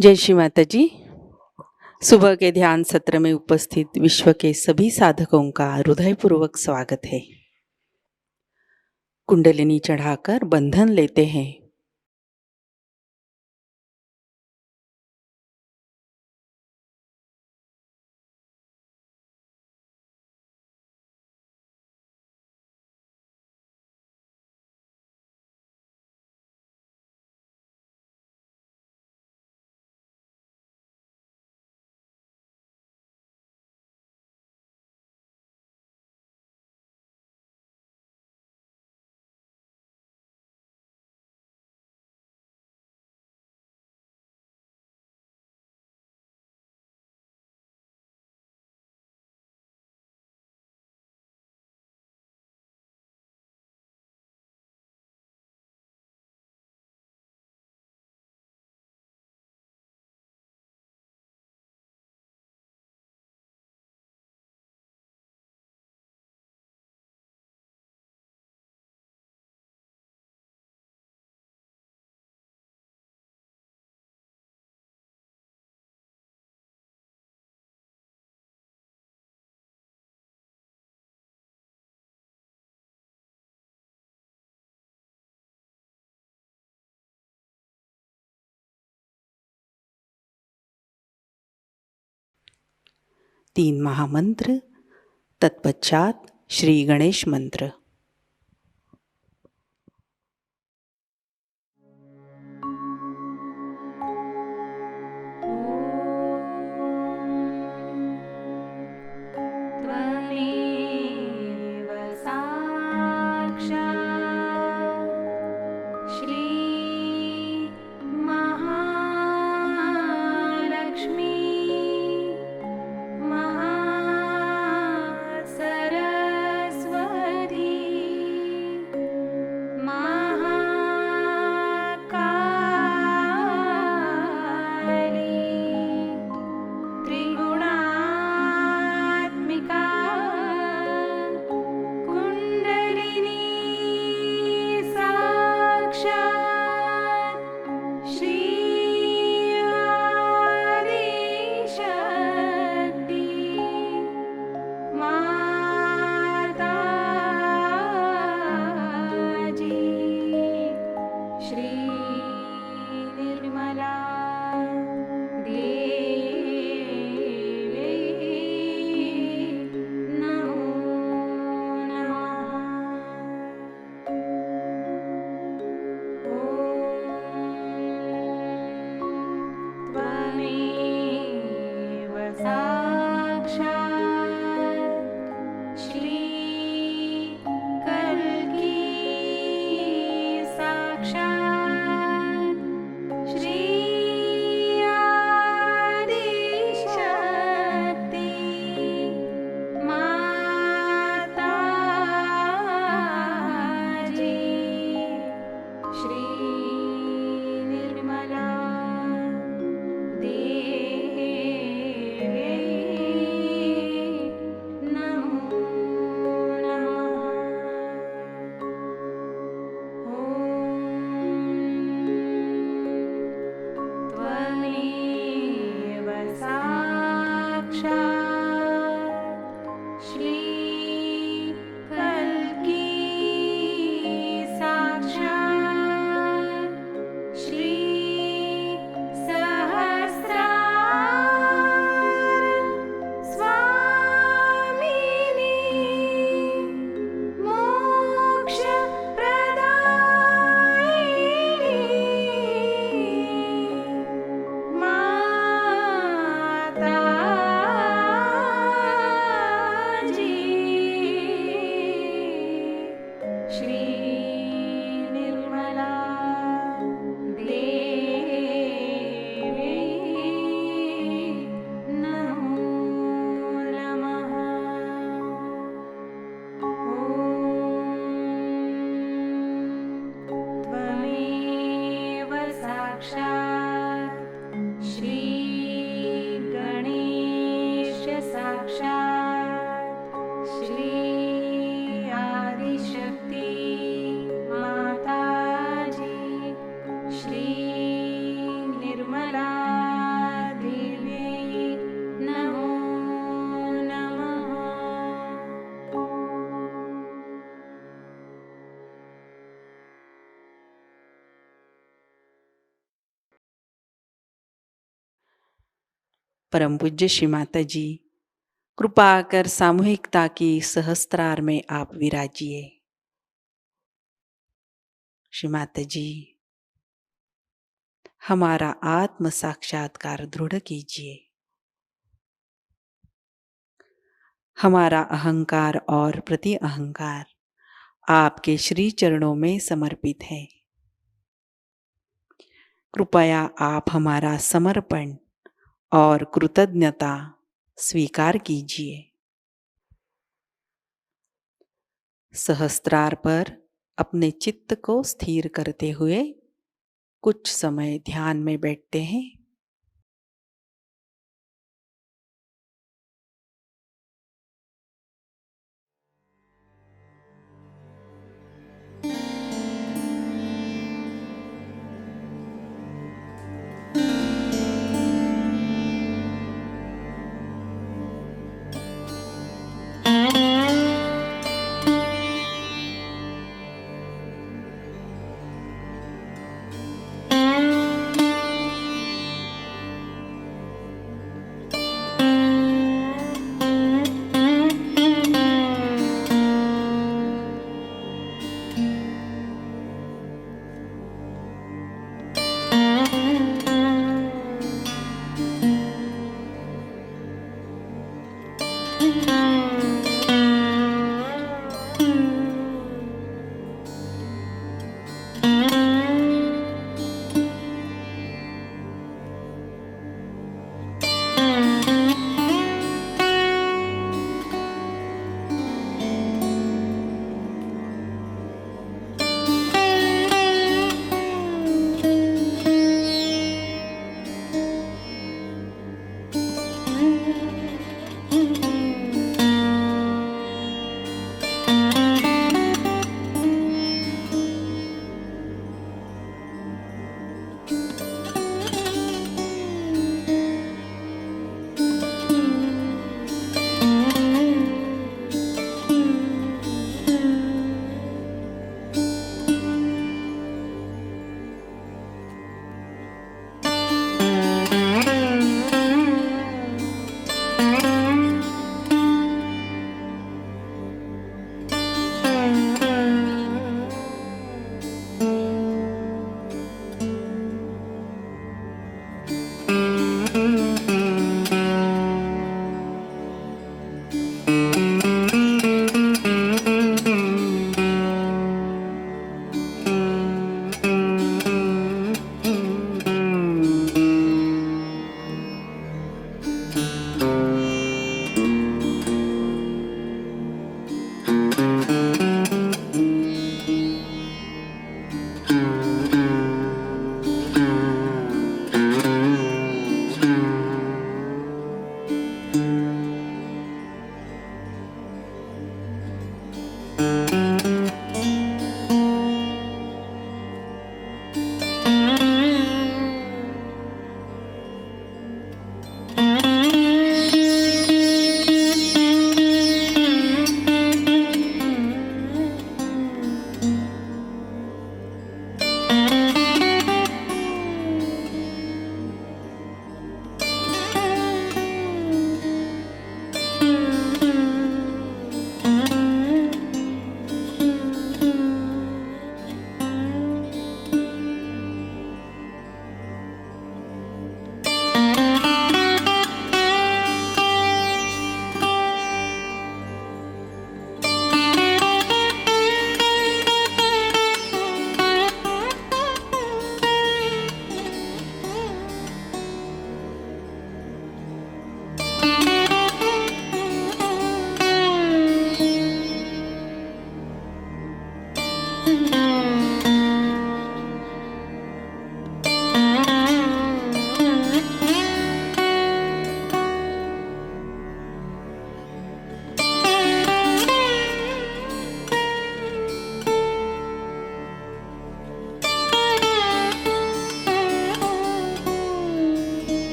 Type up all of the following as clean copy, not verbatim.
जय श्री माता जी। सुबह के ध्यान सत्र में उपस्थित विश्व के सभी साधकों का हृदयपूर्वक स्वागत है। कुंडलिनी चढ़ाकर बंधन लेते हैं। तीन महामंत्र, तत्पश्चात श्री गणेश मंत्र। त्वमेव साक्षात् श्री महालक्ष्मी महासरस्वती परम पूज्य श्री माता जी, कृपा कर सामूहिकता की सहस्त्रार में आप विराजिए। श्री माता जी, हमारा आत्म साक्षात्कार दृढ़ कीजिए। हमारा अहंकार और प्रति अहंकार आपके श्री चरणों में समर्पित है। कृपया आप हमारा समर्पण और कृतज्ञता स्वीकार कीजिए। सहस्त्रार पर अपने चित्त को स्थिर करते हुए कुछ समय ध्यान में बैठते हैं।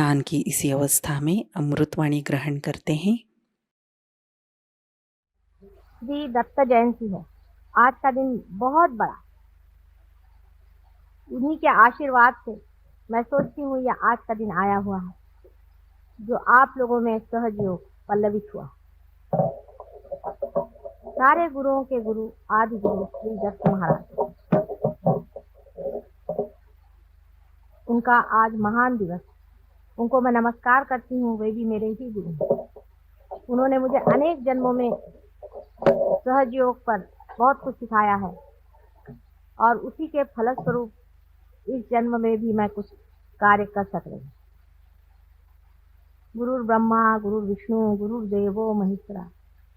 ध्यान की इसी अवस्था में अमृतवाणी ग्रहण करते हैं। श्री दत्त जयंती है। आज का दिन बहुत बड़ा, उन्हीं के आशीर्वाद से मैं सोचती हूँ यह आज का दिन आया हुआ है, जो आप लोगों में सहयोग पल्लवित हुआ। सारे गुरुओं के गुरु आदि गुरु श्री दत्त महाराज, उनका आज महान दिवस, उनको मैं नमस्कार करती हूँ। वे भी मेरे ही गुरु हैं। उन्होंने मुझे अनेक जन्मों में सहयोग पर बहुत कुछ सिखाया है और उसी के फलस्वरूप इस जन्म में भी मैं कुछ कार्य कर सक रही हूँ। गुरु ब्रह्मा गुरु विष्णु गुरुदेवो महेश्वरा,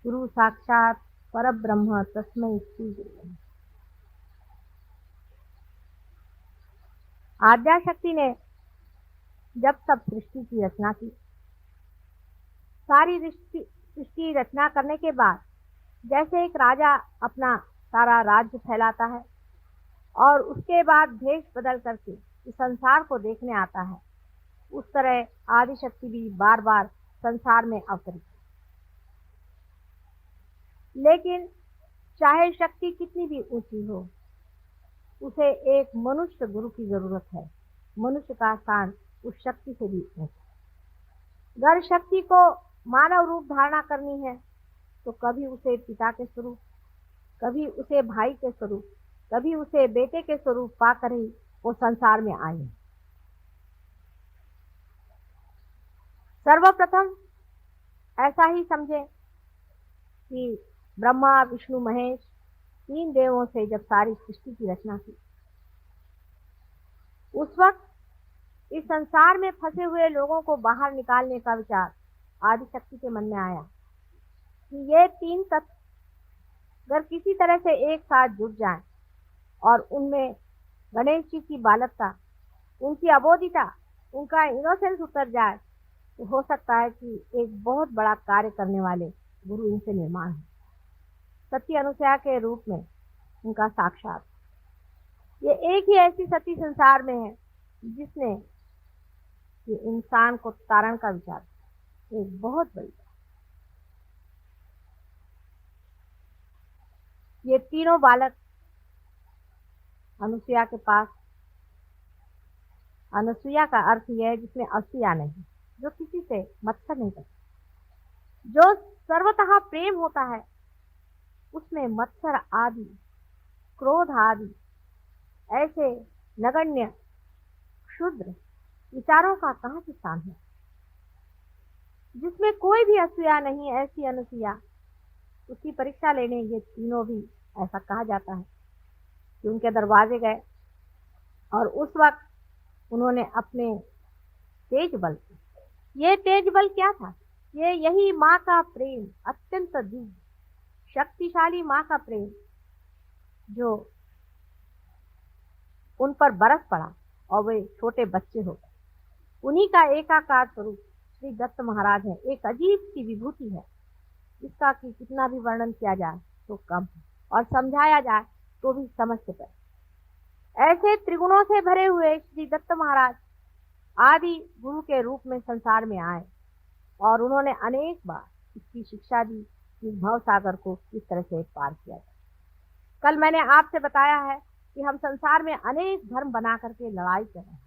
गुरु साक्षात परब्रह्म तस्मै श्री गुरुवे। आद्या शक्ति ने जब सब सृष्टि की रचना की, सारी सृष्टि रचना करने के बाद जैसे एक राजा अपना सारा राज्य फैलाता है और उसके बाद भेष बदल करके इस संसार को देखने आता है, उस तरह आदि शक्ति भी बार बार संसार में अवतरित। लेकिन चाहे शक्ति कितनी भी ऊंची हो, उसे एक मनुष्य गुरु की जरूरत है। मनुष्य का स्थान उस शक्ति से भी ऊंचा। अगर शक्ति को मानव रूप धारणा करनी है तो कभी उसे पिता के स्वरूप, कभी उसे भाई के स्वरूप, कभी उसे बेटे के स्वरूप पाकर ही वो संसार में आई। सर्वप्रथम ऐसा ही समझे कि ब्रह्मा विष्णु महेश तीन देवों से जब सारी सृष्टि की रचना की, उस वक्त इस संसार में फंसे हुए लोगों को बाहर निकालने का विचार आदि शक्ति के मन में आया कि ये तीन तत्व अगर किसी तरह से एक साथ जुट जाएं और उनमें गणेश जी की बालकता, उनकी अबोधिता, उनका इनोसेंस उतर जाए तो हो सकता है कि एक बहुत बड़ा कार्य करने वाले गुरु इनसे निर्माण हो। सती अनुसया के रूप में उनका साक्षात, ये एक ही ऐसी सती संसार में है जिसने ये इंसान को तारण का विचार, एक बहुत बड़ी, ये तीनों बालक अनुसुईया के पास। अनुसुईया का अर्थ यह है जिसमें असूया नहीं, जो किसी से मत्सर नहीं करता, जो सर्वतः प्रेम होता है, उसमें मत्सर आदि, क्रोध आदि ऐसे नगण्य क्षुद्र विचारों का कहाँ से स्थान है। जिसमें कोई भी असूया नहीं, ऐसी अनुसुईया, उसकी परीक्षा लेने ये तीनों भी ऐसा कहा जाता है कि उनके दरवाजे गए और उस वक्त उन्होंने अपने तेज बल, ये तेज बल क्या था? ये यही माँ का प्रेम, अत्यंत दिव्य शक्तिशाली माँ का प्रेम जो उन पर बरस पड़ा और वे छोटे बच्चे हो गए। उन्हीं का एकाकार स्वरूप श्री दत्त महाराज है। एक अजीब सी विभूति है, इसका कि कितना भी वर्णन किया जाए तो कम है और समझाया जाए तो भी समझ से परे। ऐसे त्रिगुणों से भरे हुए श्री दत्त महाराज आदि गुरु के रूप में संसार में आए और उन्होंने अनेक बार इसकी शिक्षा दी कि भव सागर को किस तरह से पार किया जाए। कल मैंने आपसे बताया है कि हम संसार में अनेक धर्म बना करके लड़ाई कर रहे हैं।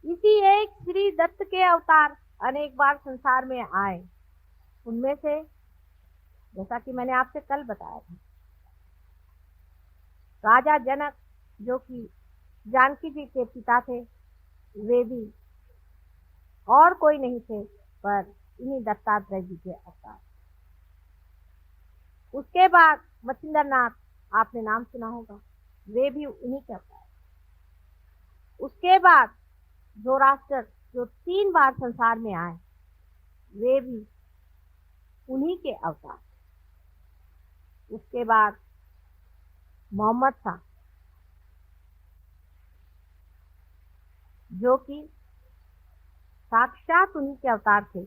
इसी एक श्री दत्त के अवतार अनेक बार संसार में आए। उनमें से जैसा कि मैंने आपसे कल बताया था, राजा जनक जो कि जानकी जी के पिता थे, वे भी और कोई नहीं थे पर इन्हीं दत्तात्रेय जी के अवतार। उसके बाद मच्छिंद्रनाथ, आपने नाम सुना होगा, वे भी उन्हीं के अवतार। उसके बाद ज़ोरास्टर जो 3 बार संसार में आए, वे भी उन्हीं के अवतार। उसके बाद मोहम्मद शाह जो कि साक्षात उन्हीं के अवतार थे।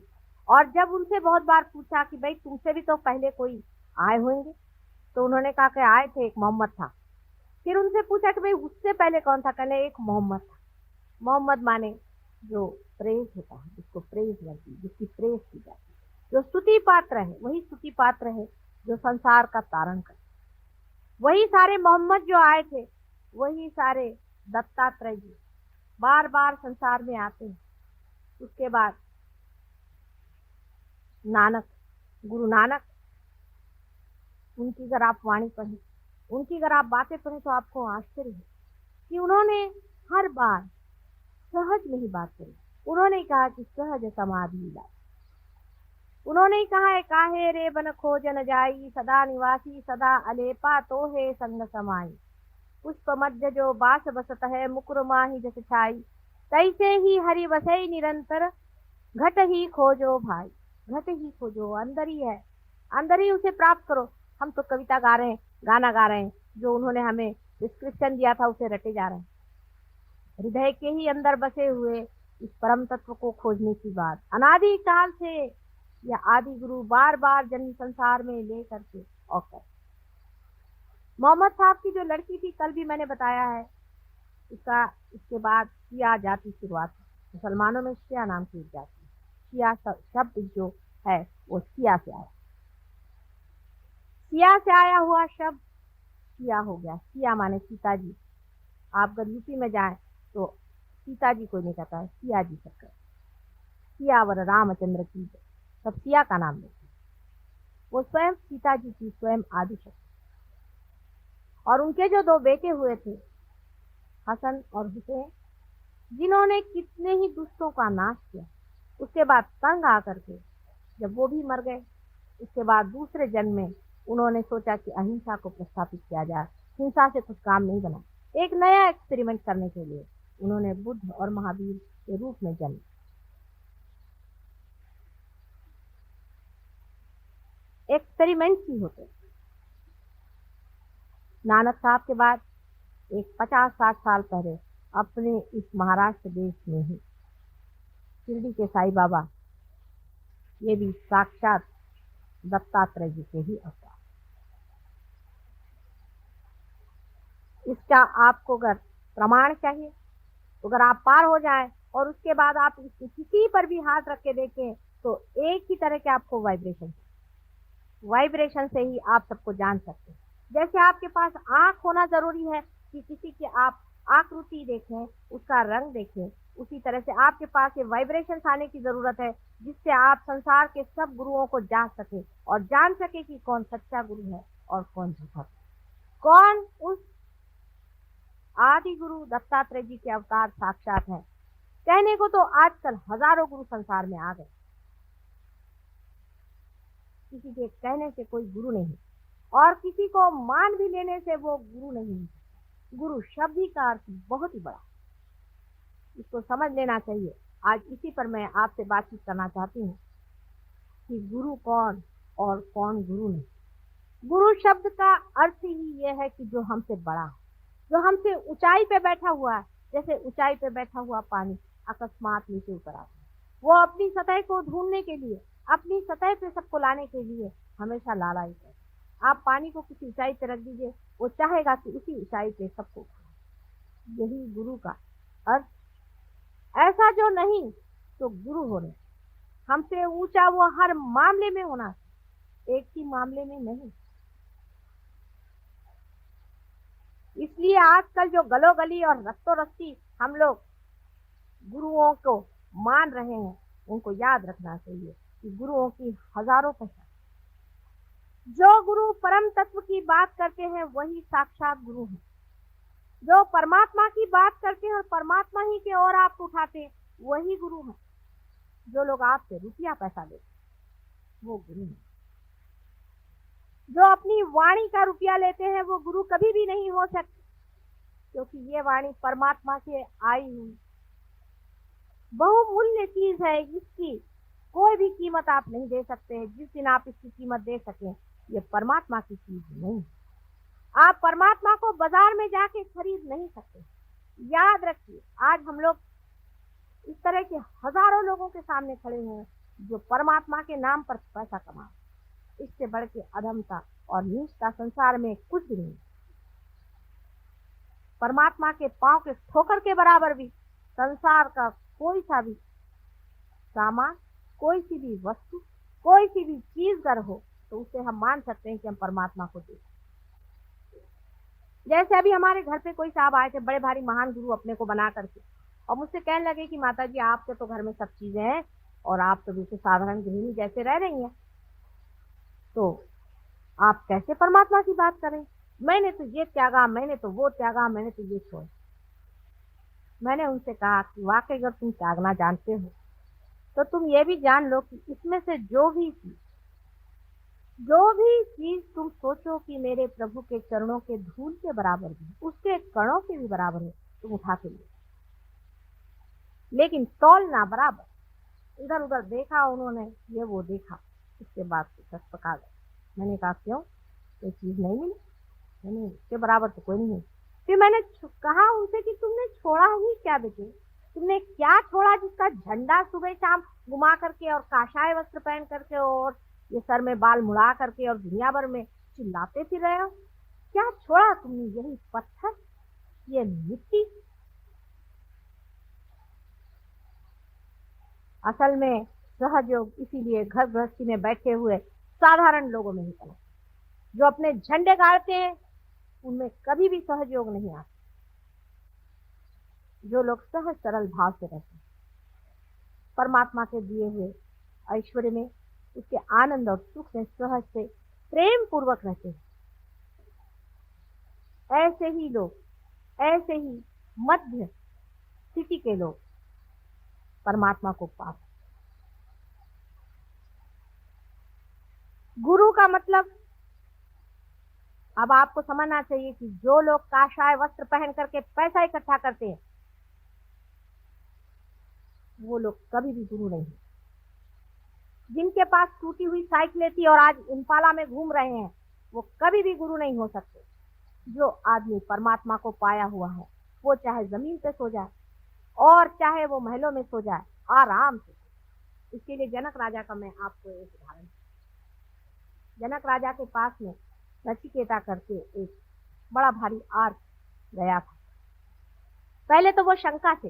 और जब उनसे बहुत बार पूछा कि भाई तुमसे भी तो पहले कोई आए होंगे, तो उन्होंने कहा कि आए थे, एक मोहम्मद था। फिर उनसे पूछा कि भाई उससे पहले कौन था? कहने एक मोहम्मद था। मोहम्मद माने जो प्रेज होता है, जिसको प्रेज वर्दी, जिसकी प्रेज की जाती है, जो स्तुति पात्र है, वही स्तुति पात्र है जो संसार का तारण करे। वही सारे मोहम्मद जो आए थे, वही सारे दत्तात्रेय जी बार बार संसार में आते हैं। उसके बाद नानक, गुरु नानक, उनकी अगर आप वाणी पढ़ें, उनकी अगर आप बातें पढ़ें तो आपको आश्चर्य है कि उन्होंने हर बार सहज में ही बात करी। उन्होंने कहा कि सहज समाधि लीला। उन्होंने कहा है, काहे रे बन खोजन जाई, सदा निवासी सदा अलेपा तो है संग समाई। पुष्प मध्य जो बास बसत है, मुकुर माही जस छाई। तैसे ही हरि बसई निरंतर, घट ही खोजो भाई। घट ही खोजो, अंदर ही है, अंदर ही उसे प्राप्त करो। हम तो कविता गा रहे हैं, गाना गा रहे हैं, जो उन्होंने हमें डिस्क्रिप्शन दिया था उसे रटे जा रहे हैं। हृदय के ही अंदर बसे हुए इस परम तत्व को खोजने की बात अनादि काल से यह आदि गुरु बार बार जन्म संसार में ले करके और कर। मोहम्मद साहब की जो लड़की थी, कल भी मैंने बताया है, इसके बाद शिया जाति शुरुआत। मुसलमानों में शिया नाम की एक जाति है। शिया शब्द जो है वो शिया से आया। शिया से आया हुआ शब्द शिया हो गया। शिया माने सीता जी। आप अगर यूपी में जाएं तो सीता जी कोई नहीं कहता है, सिया जी सब कहते। सियावर रामचंद्र की जय, सब सिया का नाम लेते हैं। वो स्वयं सीता जी की स्वयं आदि शक्ति। और उनके जो दो बेटे हुए थे, हसन और हुसैन, जिन्होंने कितने ही दुष्टों का नाश किया। उसके बाद तंग आकर के जब वो भी मर गए, उसके बाद दूसरे जन्म में उन्होंने सोचा कि अहिंसा को प्रस्थापित किया जाए। हिंसा से कुछ काम नहीं बना। एक नया एक्सपेरिमेंट करने के लिए उन्होंने बुद्ध और महावीर के रूप में जन्म। एक्सपेरिमेंट ही होते। नानक साहब के बाद एक 50-60 साल पहले अपने इस महाराष्ट्र देश में ही शिरडी के साईं बाबा, ये भी साक्षात दत्तात्रेय जी के ही अवतार। इसका आपको अगर प्रमाण चाहिए तो अगर आप पार हो जाएं और उसके बाद आप किसी पर भी हाथ रख के देखें तो एक ही तरह के आपको वाइब्रेशन से ही आप सबको जान सकते हैं। जैसे आपके पास आंख होना जरूरी है कि किसी की आप आकृति देखें, उसका रंग देखें, उसी तरह से आपके पास ये वाइब्रेशन आने की जरूरत है जिससे आप संसार के सब गुरुओं को जान सके और जान सके कि कौन सच्चा गुरु है और कौन झूठा, कौन उस आदि गुरु दत्तात्रेय जी के अवतार साक्षात हैं। कहने को तो आजकल हजारों गुरु संसार में आ गए, किसी के कहने से कोई गुरु नहीं और किसी को मान भी लेने से वो गुरु नहीं। गुरु शब्द ही का अर्थ बहुत ही बड़ा, इसको समझ लेना चाहिए। आज इसी पर मैं आपसे बातचीत करना चाहती हूँ कि गुरु कौन और कौन गुरु नहीं। गुरु शब्द का अर्थ ही ये है कि जो हमसे बड़ा है, जो हमसे ऊंचाई पे बैठा हुआ है। जैसे ऊंचाई पे बैठा हुआ पानी अकस्मात नीचे उतर आता है, वो अपनी सतह को ढूंढने के लिए, अपनी सतह पे सबको लाने के लिए हमेशा लालायित है। आप पानी को किसी ऊंचाई पे रख दीजिए, वो चाहेगा कि उसी ऊंचाई पे सबको उठाए। यही गुरु का अर्थ। ऐसा जो नहीं तो गुरु होने हमसे ऊंचा वो हर मामले में होना, एक ही मामले में नहीं। इसलिए आजकल जो गलो गली और रत्तो रस्ती हम लोग गुरुओं को मान रहे हैं, उनको याद रखना चाहिए कि गुरुओं की हजारों पहचान। जो गुरु परम तत्व की बात करते हैं वही साक्षात गुरु हैं। जो परमात्मा की बात करते हैं और परमात्मा ही की ओर आप उठाते हैं वही गुरु हैं। जो लोग आपसे रुपया पैसा लेते वो गुरु हैं। जो अपनी वाणी का रुपया लेते हैं वो गुरु कभी भी नहीं हो सकते, क्योंकि ये वाणी परमात्मा से आई हुई बहुमूल्य चीज है। इसकी कोई भी कीमत आप नहीं दे सकते हैं। जिस दिन आप इसकी कीमत दे सकें, ये परमात्मा की चीज नहीं। आप परमात्मा को बाजार में जाके खरीद नहीं सकते। याद रखिए, आज हम लोग इस तरह के हजारों लोगों के सामने खड़े हैं जो परमात्मा के नाम पर पैसा कमा। इससे बढ़ के अधमता और नीचता संसार में कुछ नहीं। परमात्मा के पांव के ठोकर के बराबर भी संसार का कोई सा भी सामान, कोई सी भी वस्तु, कोई सी भी चीज अगर हो तो उसे हम मान सकते हैं कि हम परमात्मा को देख। जैसे अभी हमारे घर पे कोई साहब आए थे, बड़े भारी महान गुरु अपने को बना करके, और मुझसे कहने लगे कि माता जी आपके तो घर में सब चीजें हैं और आप तो बिल्कुल साधारण गृहिणी जैसे रह रही हैं, तो आप कैसे परमात्मा की बात करें? मैंने तो ये त्यागा, मैंने तो वो त्यागा, मैंने तो ये छोड़ा। मैंने उनसे कहा कि वाकई अगर तुम त्यागना जानते हो तो तुम ये भी जान लो कि इसमें से जो भी चीज तुम सोचो कि मेरे प्रभु के चरणों के धूल के बराबर भी, उसके कणों के भी बराबर है, तुम उठा के लो, लेकिन तौलना बराबर। इधर उधर देखा उन्होंने, ये वो देखा, उसके बाद तो पका गए। मैंने कहा क्यों, कोई चीज नहीं मिली? नहीं, उसके बराबर तो कोई नहीं है। फिर मैंने कहा उनसे कि तुमने छोड़ा ही क्या बेटे? तुमने क्या छोड़ा जिसका झंडा सुबह शाम घुमा करके और काशाय वस्त्र पहन करके और ये सर में बाल मुड़ा करके और दुनिया भर में चिल्लाते फिर रहे हो? क्या छोड़ा तुमने? यही पत्थर, ये मिट्टी। असल में सहयोग इसीलिए घर गृहस्थी में बैठे हुए साधारण लोगों में ही पड़ा। जो अपने झंडे गाड़ते हैं उनमें कभी भी सहयोग नहीं आता। जो लोग सहज सरल भाव से रहते हैं, परमात्मा के दिए हुए ऐश्वर्य में, उसके आनंद और सुख में सहज से प्रेम पूर्वक रहते हैं, ऐसे ही लोग, ऐसे ही मध्य स्थिति के लोग परमात्मा को पाते। गुरु का मतलब अब आपको समझना चाहिए कि जो लोग काशाय वस्त्र पहन करके पैसा इकट्ठा करते हैं वो लोग कभी भी गुरु नहीं। जिनके पास टूटी हुई साइकिलें थी और आज इम्फाला में घूम रहे हैं वो कभी भी गुरु नहीं हो सकते। जो आदमी परमात्मा को पाया हुआ है वो चाहे जमीन पे सो जाए और चाहे वो महलों में सो जाए, आराम से। इसके लिए जनक राजा का मैं आपको एक उदाहरण, जनक राजा के पास में नचिकेता करके एक बड़ा भारी आर्क गया था। पहले तो वो शंका से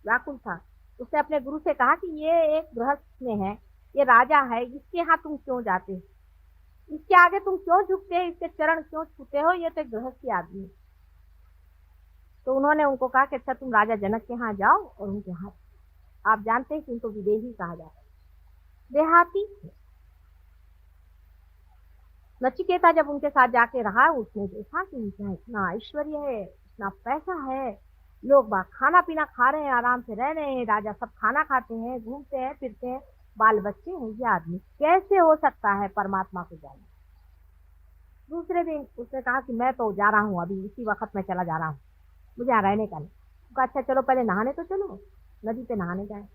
व्याकुल था। उसने अपने गुरु से कहा कि ये एक गृहस्थ में है, ये राजा है, इसके यहाँ तुम क्यों जाते हो? इसके आगे तुम क्यों झुकते हो? इसके चरण क्यों छूते हो? ये तो एक गृहस्थी आदमी है। तो उन्होंने उनको कहा कि अच्छा तुम राजा जनक के यहाँ जाओ और उनके यहाँ, आप जानते हैं कि उनको विदेही कहा जाता है, देहाती। नचिकेता जब उनके साथ जाके रहा, उसने देखा कि उनका इतना ऐश्वर्य है, इतना पैसा है, लोग बाग खाना पीना खा रहे हैं, आराम से रह रहे हैं, राजा सब खाना खाते हैं, घूमते हैं फिरते हैं, बाल बच्चे हैं। ये आदमी कैसे हो सकता है परमात्मा को जाने? दूसरे दिन उसने कहा कि मैं तो जा रहा हूँ, अभी इसी वक्त मैं चला जा रहा हूँ, मुझे यहाँ रहने का नहीं। कहा अच्छा चलो पहले नहाने तो चलो, नदी पे नहाने जाए।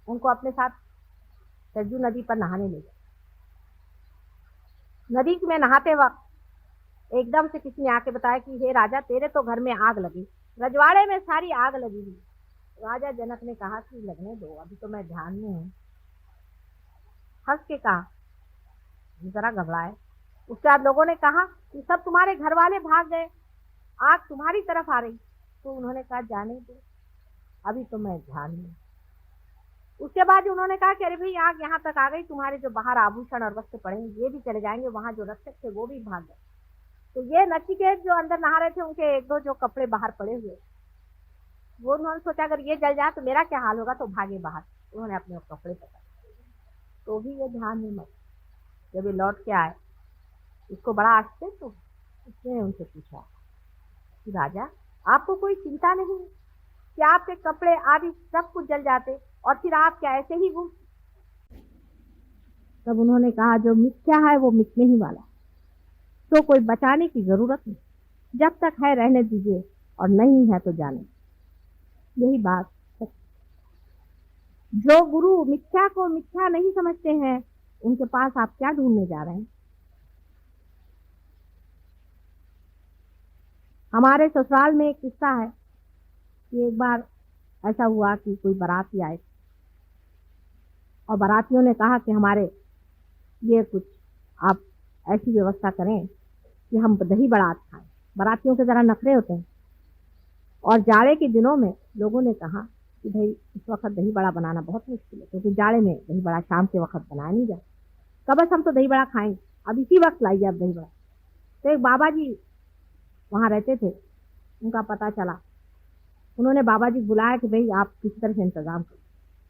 उनको अपने साथ सरजू नदी पर नहाने ले गए। नदी में नहाते वक्त एकदम से किसी ने आके बताया कि हे राजा तेरे तो घर में आग लगी, रजवाड़े में सारी आग लगी हुई। राजा जनक ने कहा कि लगने दो, अभी तो मैं ध्यान में हूँ। हंस के कहा, जरा घबराए। उसके बाद लोगों ने कहा कि सब तुम्हारे घर वाले भाग गए, आग तुम्हारी तरफ आ रही। तो उन्होंने कहा जाने दो, अभी तो मैं ध्यान में। उसके बाद उन्होंने कहा कि अरे भाई आग यहाँ तक आ गई, तुम्हारे जो बाहर आभूषण और वस्त्र पड़े हैं ये भी चले जाएंगे, वहां जो रक्षक थे वो भी भाग गए। तो ये नचिकेत जो अंदर नहा रहे थे उनके एक दो जो कपड़े बाहर पड़े हुए, वो उन्होंने सोचा अगर ये जल जाए तो मेरा क्या हाल होगा, तो भागे बाहर। उन्होंने अपने कपड़े पकड़े, तो भी ये ध्यान में मत। जब ये लौट के आए, इसको बड़ा आश्चर्य, तो उसने उनसे पूछा कि राजा आपको कोई चिंता नहीं कि आपके कपड़े आदि सब कुछ जल जाते और फिर आप क्या ऐसे ही घूम? तब उन्होंने कहा जो मिथ्या है वो मिटने ही वाला, तो कोई बचाने की जरूरत नहीं, जब तक है रहने दीजिए और नहीं है तो जाने। यही बात है। जो गुरु मिथ्या को मिथ्या नहीं समझते हैं उनके पास आप क्या ढूंढने जा रहे हैं? हमारे ससुराल में एक किस्सा है कि एक बार ऐसा हुआ कि कोई बाराती आए और बारातियों ने कहा कि हमारे ये कुछ आप ऐसी व्यवस्था करें कि हम दही बारात खाएं। बारातियों के जरा नखरे होते हैं। और जाड़े के दिनों में लोगों ने कहा कि भाई इस वक्त दही बड़ा बनाना बहुत मुश्किल है, क्योंकि जाड़े में दही बड़ा शाम के वक्त बनाया नहीं जाता। कब बस हम तो दही बड़ा खाएंगे, अब इसी वक्त लाइए आप दही बड़ा। तो एक बाबा जी वहाँ रहते थे, उनका पता चला, उन्होंने बाबा जी बुलाया कि भाई आप किसी तरह से इंतजाम करो।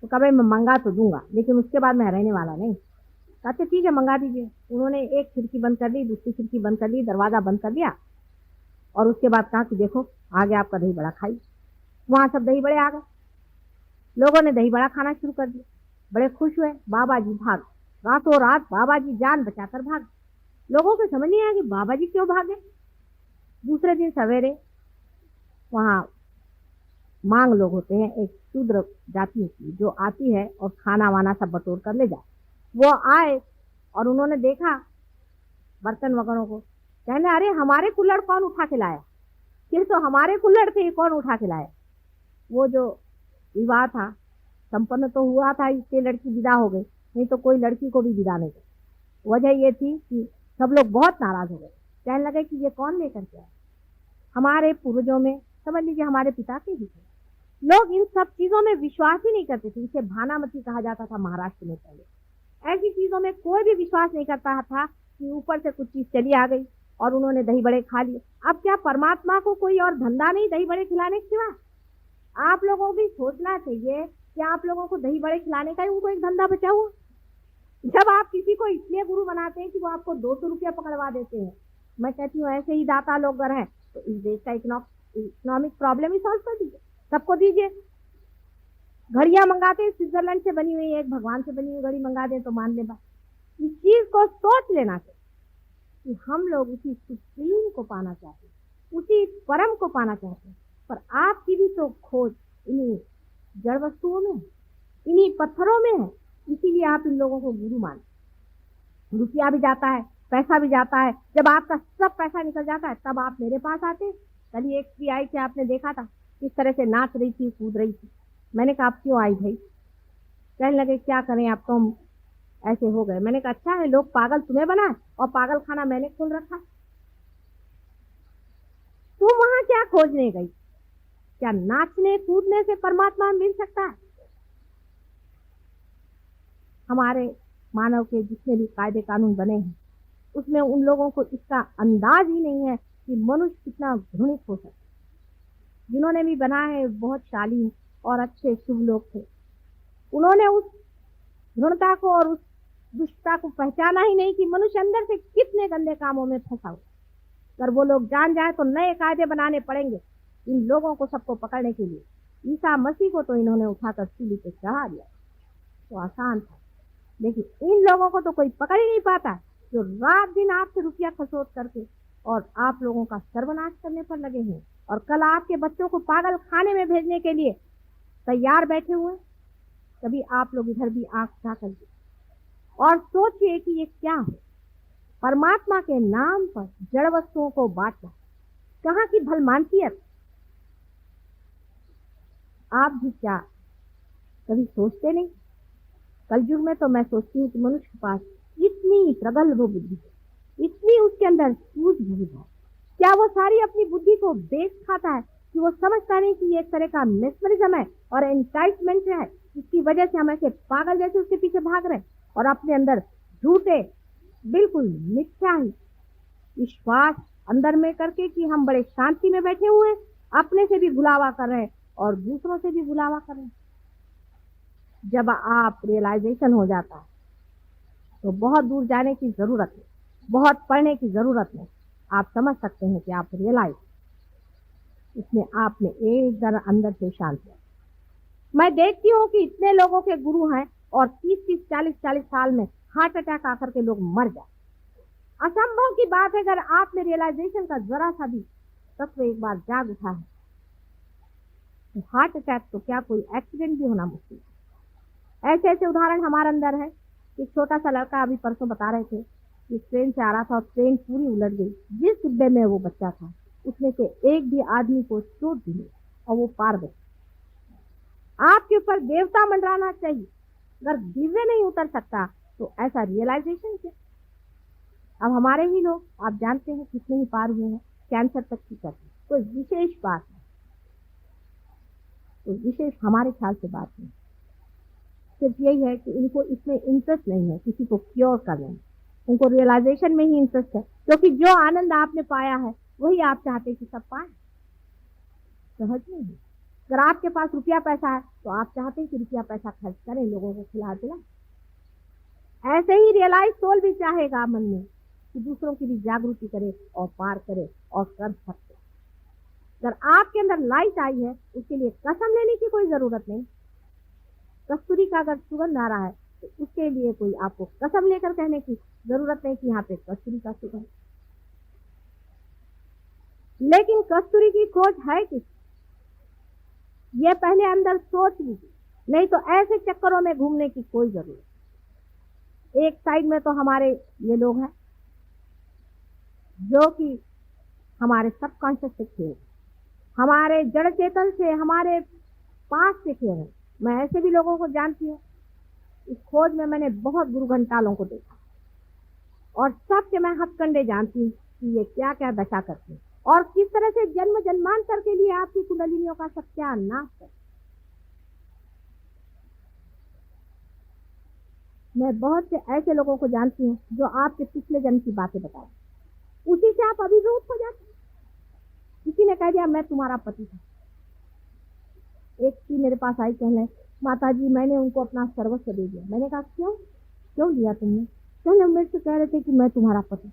तो कभी मैं मंगा तो दूंगा, लेकिन उसके बाद मैं रहने वाला नहीं। कहते ठीक है मंगा दीजिए। उन्होंने एक खिड़की बंद कर ली, दूसरी खिड़की बंद कर ली, दरवाजा बंद कर दिया, और उसके बाद कहा कि देखो आ गया आपका दही बड़ा, खाइए। वहां सब दही बड़े आ गए, लोगों ने दही बड़ा खाना शुरू कर दिया, बड़े खुश हुए। बाबा जी भाग, रातों रात बाबा जी जान बचाकर भाग। लोगों को समझ नहीं आया कि बाबा जी क्यों भागे। दूसरे दिन सवेरे वहाँ मांग लोग होते हैं, एक शूद्र जाति होती है जो आती है और खाना वाना सब बटोर कर ले जाए। वो आए और उन्होंने देखा बर्तन वगैरह को, कहने अरे हमारे कुल्हड़ कौन उठा के लाया, फिर तो हमारे कुल्हड़ थे, कौन उठा के लाया। वो जो विवाह था संपन्न तो हुआ था, इससे लड़की विदा हो गई, नहीं तो कोई लड़की को भी विदा नहीं कर। वजह ये थी कि सब लोग बहुत नाराज हो गए, कहने लगे कि ये कौन लेकर के आया। हमारे पूर्वजों में समझ लीजिए हमारे पिता के ही थे, लोग इन सब चीजों में विश्वास ही नहीं करते थे। इसे भानामती कहा जाता था महाराष्ट्र में पहले। ऐसी चीजों में कोई भी विश्वास नहीं करता था कि ऊपर से कुछ चीज चली आ गई और उन्होंने दही बड़े खा लिए। अब क्या परमात्मा को कोई और धंधा नहीं दही बड़े खिलाने के सिवा? आप लोगों को भी सोचना चाहिए कि आप लोगों को दही बड़े खिलाने का ही उनको एक धंधा बचा हुआ। जब आप किसी को इसलिए गुरु बनाते हैं कि वो आपको 200 रुपया पकड़वा देते हैं, मैं कहती हूँ ऐसे ही दाता लोग अगर हैं तो इस देश का इकोनॉमिक प्रॉब्लम ही सॉल्व कर दीजिए, सबको दीजिए। घड़ियां मंगाते हैं स्विट्जरलैंड से बनी हुई, एक भगवान से बनी हुई घड़ी मंगा दें तो मान ले बात। इस चीज को सोच लेना चाहिए कि हम लोग उसी सुप्रीम को पाना चाहते हैं, उसी परम को पाना चाहते हैं। पर आपकी भी तो खोज इन्हीं जड़ वस्तुओं में, इन्हीं पत्थरों में है, इसीलिए आप इन लोगों को गुरु मानते। रुपया भी जाता है, पैसा भी जाता है, जब आपका सब पैसा निकल जाता है तब आप मेरे पास आते हैं। कल ही एक स्त्री आई थी, आपने देखा था किस तरह से नाच रही थी, कूद रही थी। मैंने कहा आप क्यों आई भाई? कहने लगे क्या करें आप तो हम ऐसे हो गए। मैंने कहा अच्छा है, लोग पागल तुम्हें बनाए और पागल खाना मैंने खोल रखा। तुम वहां क्या खोजने गई? क्या नाचने कूदने से परमात्मा मिल सकता है? हमारे मानव के जितने भी कायदे कानून बने हैं उसमें उन लोगों को इसका अंदाज ही नहीं है कि मनुष्य कितना घृणित हो सकता है। जिन्होंने भी बनाया है बहुत शालीन और अच्छे शुभ लोग थे, उन्होंने उस घृणता को और उस दुष्टता को पहचाना ही नहीं कि मनुष्य अंदर से कितने गंदे कामों में फंसा हुआ। अगर वो लोग जान जाए तो नए कायदे बनाने पड़ेंगे इन लोगों को सबको पकड़ने के लिए। ईसा मसीह को तो इन्होंने उठाकर सूली पे चढ़ा दिया, तो आसान था, लेकिन इन लोगों को तो कोई पकड़ ही नहीं पाता, जो रात दिन आपसे रुपया खसोट करके और आप लोगों का सर्वनाश करने पर लगे हैं, और कल आपके बच्चों को पागल खाने में भेजने के लिए तैयार बैठे हुए। कभी आप लोग इधर भी आंख उठा कर और सोचिए कि ये क्या है। परमात्मा के नाम पर जड़ वस्तुओं को बांटना कहाँ की भलमानसियत। आप भी क्या कभी सोचते नहीं? कलयुग में तो मैं सोचती हूँ कि मनुष्य के पास इतनी प्रगल्भ बुद्धि है, इतनी उसके अंदर सूझबूझ है, क्या वो सारी अपनी बुद्धि को बेच खाता है कि वो समझता नहीं कि ये एक तरह का मेस्मरिज्म है और एंटाइटमेंट है, जिसकी वजह से हम ऐसे पागल जैसे उसके पीछे भाग रहे हैं और अपने अंदर झूठे बिल्कुल मिथ्या ही विश्वास अंदर में करके कि हम बड़े शांति में बैठे हुए हैं, अपने से भी भुलावा कर रहे हैं और दूसरों से भी भुलावा कर रहे हैं। जब आप रियलाइजेशन हो जाता है तो बहुत दूर जाने की जरूरत है, बहुत पढ़ने की जरूरत है। आप समझ सकते हैं कि आप रियलाइज इसमें आपने एक जरा अंदर से शांत है। मैं देखती हूँ कि इतने लोगों के गुरु हैं और 30-30, 40-40 साल में हार्ट अटैक आकर के लोग मर जाए। असंभव की बात है। अगर आप में रियलाइजेशन का जरा सा भी तत्व एक बार जाग उठा है तो हार्ट अटैक तो क्या कोई एक्सीडेंट भी होना मुश्किल है। ऐसे ऐसे उदाहरण हमारे अंदर है। एक छोटा सा लड़का अभी परसों बता रहे थे कि ट्रेन से आ रहा था और ट्रेन पूरी उलट गई। जिस डिब्बे में वो बच्चा था उसमें से एक भी आदमी को चोट भी नहीं और वो पार गए। आपके ऊपर देवता मंडराना चाहिए। अगर दिव्य नहीं उतर सकता तो ऐसा रियलाइजेशन क्या। अब हमारे ही लोग आप जानते हैं कितने ही पार हुए हैं, कैंसर तक की करते, कोई विशेष बात है। तो विशेष हमारे ख्याल से बात नहीं, सिर्फ यही है कि इनको इसमें इंटरेस्ट नहीं है किसी को क्योर करने में, उनको रियलाइजेशन में ही इंटरेस्ट है, क्योंकि जो आनंद आपने पाया है वही आप चाहते हैं कि सब पाए। सहज नहीं है। अगर आपके पास रुपया पैसा है तो आप चाहते हैं कि रुपया पैसा खर्च करें, लोगों को खिला पिलाएं। ऐसे ही रियलाइज सोल भी चाहेगा मन में कि दूसरों की भी जागृति करे और पार करे और कर सकते। अगर आपके अंदर लाइट आई है उसके लिए कसम लेने की कोई जरूरत नहीं। कस्तूरी का अगर सुगंध आ रहा है तो उसके लिए कोई आपको कसम लेकर कहने की जरूरत नहीं कि यहाँ पे कस्तूरी का सुगंध। लेकिन कस्तूरी की खोज है किस, ये पहले अंदर सोच लीजिए, नहीं तो ऐसे चक्करों में घूमने की कोई जरूरत। एक साइड में तो हमारे ये लोग हैं जो कि हमारे सबकॉन्शियस से खेल, हमारे जड़ चेतन से, हमारे पास से खेल हैं। मैं ऐसे भी लोगों को जानती हूँ। इस खोज में मैंने बहुत गुरु घंटालों को देखा और सबके मैं हथकंडे जानती हूँ कि ये क्या क्या दशा करते हैं और किस तरह से जन्म जन्मांतर के लिए आपकी कुंडलिनियों का सत्यानाश करते। मैं बहुत से ऐसे लोगों को जानती हूँ जो आपके पिछले जन्म की बातें बताए, उसी से आप अभिभूत हो जाते। किसी ने कह दिया मैं तुम्हारा पति था। एक की मेरे पास आई, कहने माता जी मैंने उनको अपना सर्वस्व दे दिया। मैंने कहा क्यों क्यों दिया तुमने? कहने मेरे से कह रहे थे कि मैं तुम्हारा पति।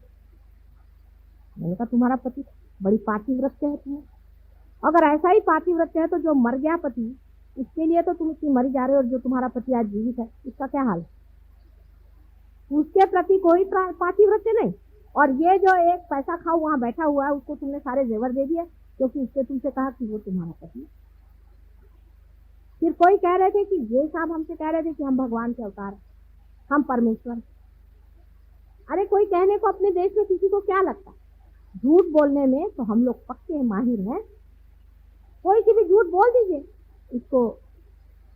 मैंने कहा तुम्हारा पति? बड़ी पातिव्रत्य है तुम्हें। अगर ऐसा ही पातिव्रत्य है तो जो मर गया पति उसके लिए तो तुम इतनी मरी जा रहे हो, और जो तुम्हारा पति आज जीवित है इसका क्या हाल? उसके प्रति कोई पातिव्रत्य नहीं। और ये जो एक पैसा खाऊ वहां बैठा हुआ है उसको तुमने सारे जेवर दे दिए क्योंकि उससे तुमसे कहा कि वो तुम्हारा पति। फिर कोई कह रहे थे कि ये साहब हमसे कह रहे थे कि हम भगवान के अवतार, हम परमेश्वर। अरे कोई कहने को अपने देश में किसी को क्या लगता? झूठ बोलने में तो हम लोग पक्के माहिर हैं। कोई सी भी झूठ बोल दीजिए। इसको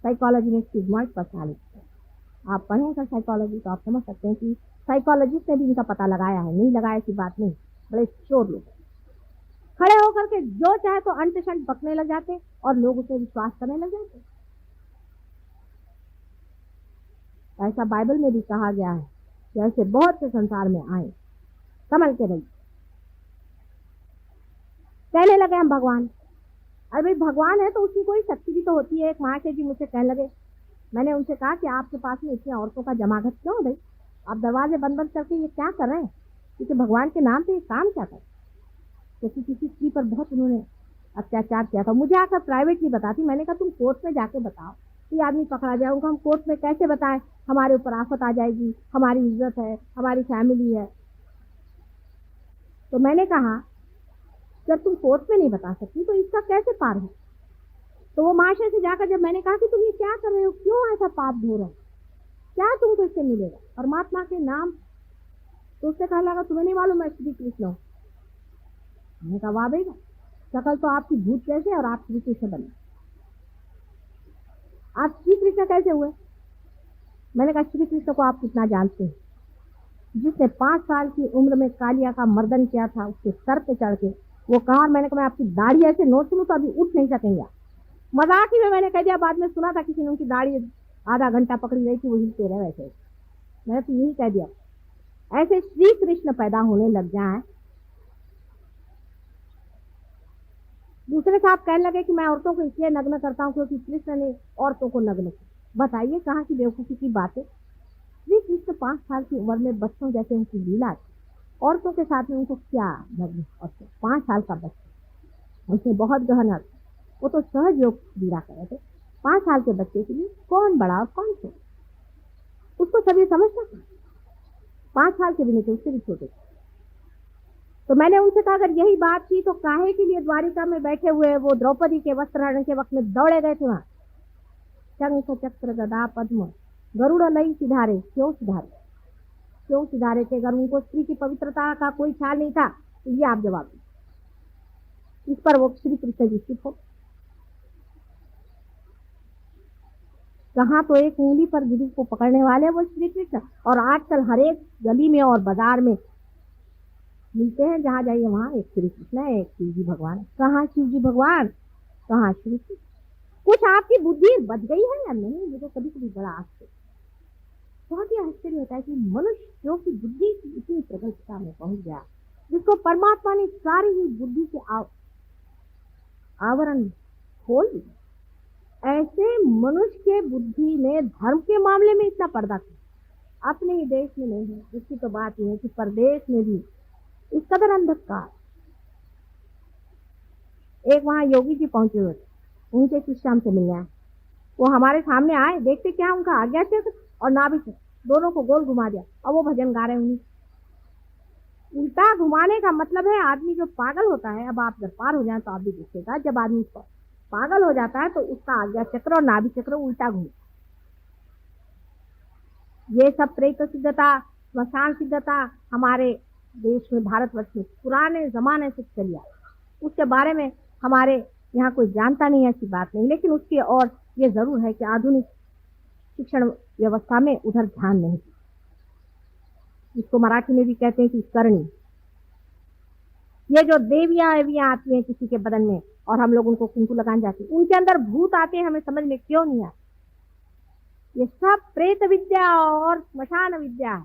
साइकोलॉजी में स्टिग्माइज्ड पर्सनालिटी, आप पढ़ेंगे साइकोलॉजी तो आप समझ सकते हैं कि साइकोलॉजिस्ट ने भी इनका पता लगाया है। नहीं लगाया की बात नहीं, बड़े चोर लोग खड़े होकर के जो चाहे तो अंट शंट बकने लग जाते और लोग उसे विश्वास करने लग जाते। ऐसा बाइबल में भी कहा गया है कि ऐसे बहुत से संसार में आए, संभल के रहिए। कहने लगे हम भगवान। अरे भाई भगवान है तो उसकी कोई शक्ति भी तो होती है। एक महाशय जी मुझसे कहने लगे, मैंने उनसे कहा कि आपके पास में इतनी औरतों का जमाघट क्यों भाई? आप दरवाजे बंद बंद करके ये क्या कर रहे हैं? क्योंकि भगवान के नाम पे ये काम क्या कर, क्योंकि किसी स्त्री पर बहुत उन्होंने अत्याचार किया था। मुझे आकर प्राइवेटली बताती। मैंने कहा तुम कोर्ट में जाके बताओ, ये आदमी पकड़ा जाएगा। हम कोर्ट में कैसे बताएं? हमारे ऊपर आफत आ जाएगी, हमारी इज्जत है, हमारी फैमिली है। तो मैंने कहा जब तुम कोर्ट में नहीं बता सकती तो इसका कैसे पार है? तो वो महाशय से जाकर जब मैंने कहा कि तुम ये क्या कर रहे हो, क्यों ऐसा पाप धो रहे हो, क्या तुमको इससे मिलेगा परमात्मा के नाम? तो उससे कहने लगा तुम्हें नहीं मालूम मैं श्री कृष्ण हूँ। मैंने कहा वाह बेटा, शकल तो आपकी भूत जैसे और आप श्री कृष्ण बने। आप श्री कृष्ण कैसे हुए? मैंने कहा श्री कृष्ण को आप कितना जानते हैं? जिसने 5 साल की उम्र में कालिया का मर्दन किया था उसके सर पे चढ़ के वो कहा। और मैंने कहा मैं आपकी दाढ़ी ऐसे नोच लूं तो अभी उठ नहीं सकेंगे। मजाक ही में मैंने कह दिया। बाद में सुना था किसी ने उनकी दाढ़ी आधा घंटा पकड़ी रही थी, वो हिलते रहे वैसे। मैंने तो यही कह दिया। ऐसे श्री कृष्ण पैदा होने लग जाए। दूसरे साहब कहने लगे कि मैं औरतों को इसलिए नग्न करता हूँ क्योंकि कृष्ण ने औरतों को नग्न किया। बताइए कहाँ की बेवकूफी की बात है। श्री कृष्ण 5 साल की उम्र में बच्चों जैसे उनकी लीला थी, औरतों के साथ में उनको क्या नग्न? और 5 साल का बच्चा, उसने बहुत गहन अर्थ। वो तो सहज योग लीला कर रहे थे। 5 साल के बच्चे के लिए कौन बड़ा और कौन छोटा, उसको सभी समझना था। 5 साल के भी नहीं थे, उससे भी छोटे थे। तो मैंने उनसे कहा अगर यही बात थी तो काहे के लिए द्वारिका में बैठे हुए वो द्रौपदी के वस्त्रहरण के वक्त में दौड़े गए थे वहां? शंख चक्र गदा पद्म गरुड़ लई सिधारे, क्यों सिधारे? क्यों सिधारे थे? अगर उनको स्त्री की पवित्रता का कोई ख्याल नहीं था तो ये आप जवाब दीजिए। इस पर वो श्री कृष्ण जी चुप हो। कहाँ तो एक उंगली पर गिरी को पकड़ने वाले वो श्री कृष्ण, और आजकल हर एक गली में और बाजार में मिलते हैं, जहाँ जाइए वहाँ एक श्री कृष्ण है, एक शिव जी भगवान। कहाँ शिव जी भगवान, कहाँ श्री कृष्ण? कुछ आपकी बुद्धि बच गई है या नहीं, मुझे कभी कभी बड़ा आश्चर्य, बहुत ही आश्चर्य होता है कि मनुष्य जो कि बुद्धि की इतनी प्रगल्भता में पहुंच गया, जिसको परमात्मा ने सारी ही बुद्धि के आवरण खोल दिए, ऐसे मनुष्य के बुद्धि में धर्म के मामले में इतना पर्दा क्यों? अपने ही देश में नहीं है, इसकी तो बात यह है कि परदेश में भी इस कदर अंधकार। एक वहां योगी जी पहुंचे हुए थे, उनके शिष्य हमसे मिलने आए, वो हमारे सामने आए, देखते क्या उनका आज्ञा चक्र और नाभि चक्र दोनों को गोल घुमा दिया और वो भजन गा रहे हैं। उन्हीं उल्टा घुमाने का मतलब है आदमी जो पागल होता है, अब आप जब पार हो जाए तो आप भी देखिएगा, जब आदमी पागल हो जाता है तो उसका आज्ञा चक्र और नाभि चक्र उल्टा घूमता। ये सब प्रेत सिद्धता, स्मशान सिद्धता हमारे देश में, भारतवर्ष में पुराने जमाने से चली आई, उसके बारे में हमारे यहाँ कोई जानता नहीं है, ऐसी बात नहीं। लेकिन उसकी और ये जरूर है कि आधुनिक शिक्षण व्यवस्था में उधर ध्यान नहीं, इसको मराठी में भी कहते हैं कि करणी। ये जो देवियां एवियां आती हैं किसी के बदन में और हम लोग उनको कुंकू लगाने जाते हैं, उनके अंदर भूत आते हैं, हमें समझ में क्यों नहीं आता। ये सब प्रेत विद्या और स्मशान विद्या है,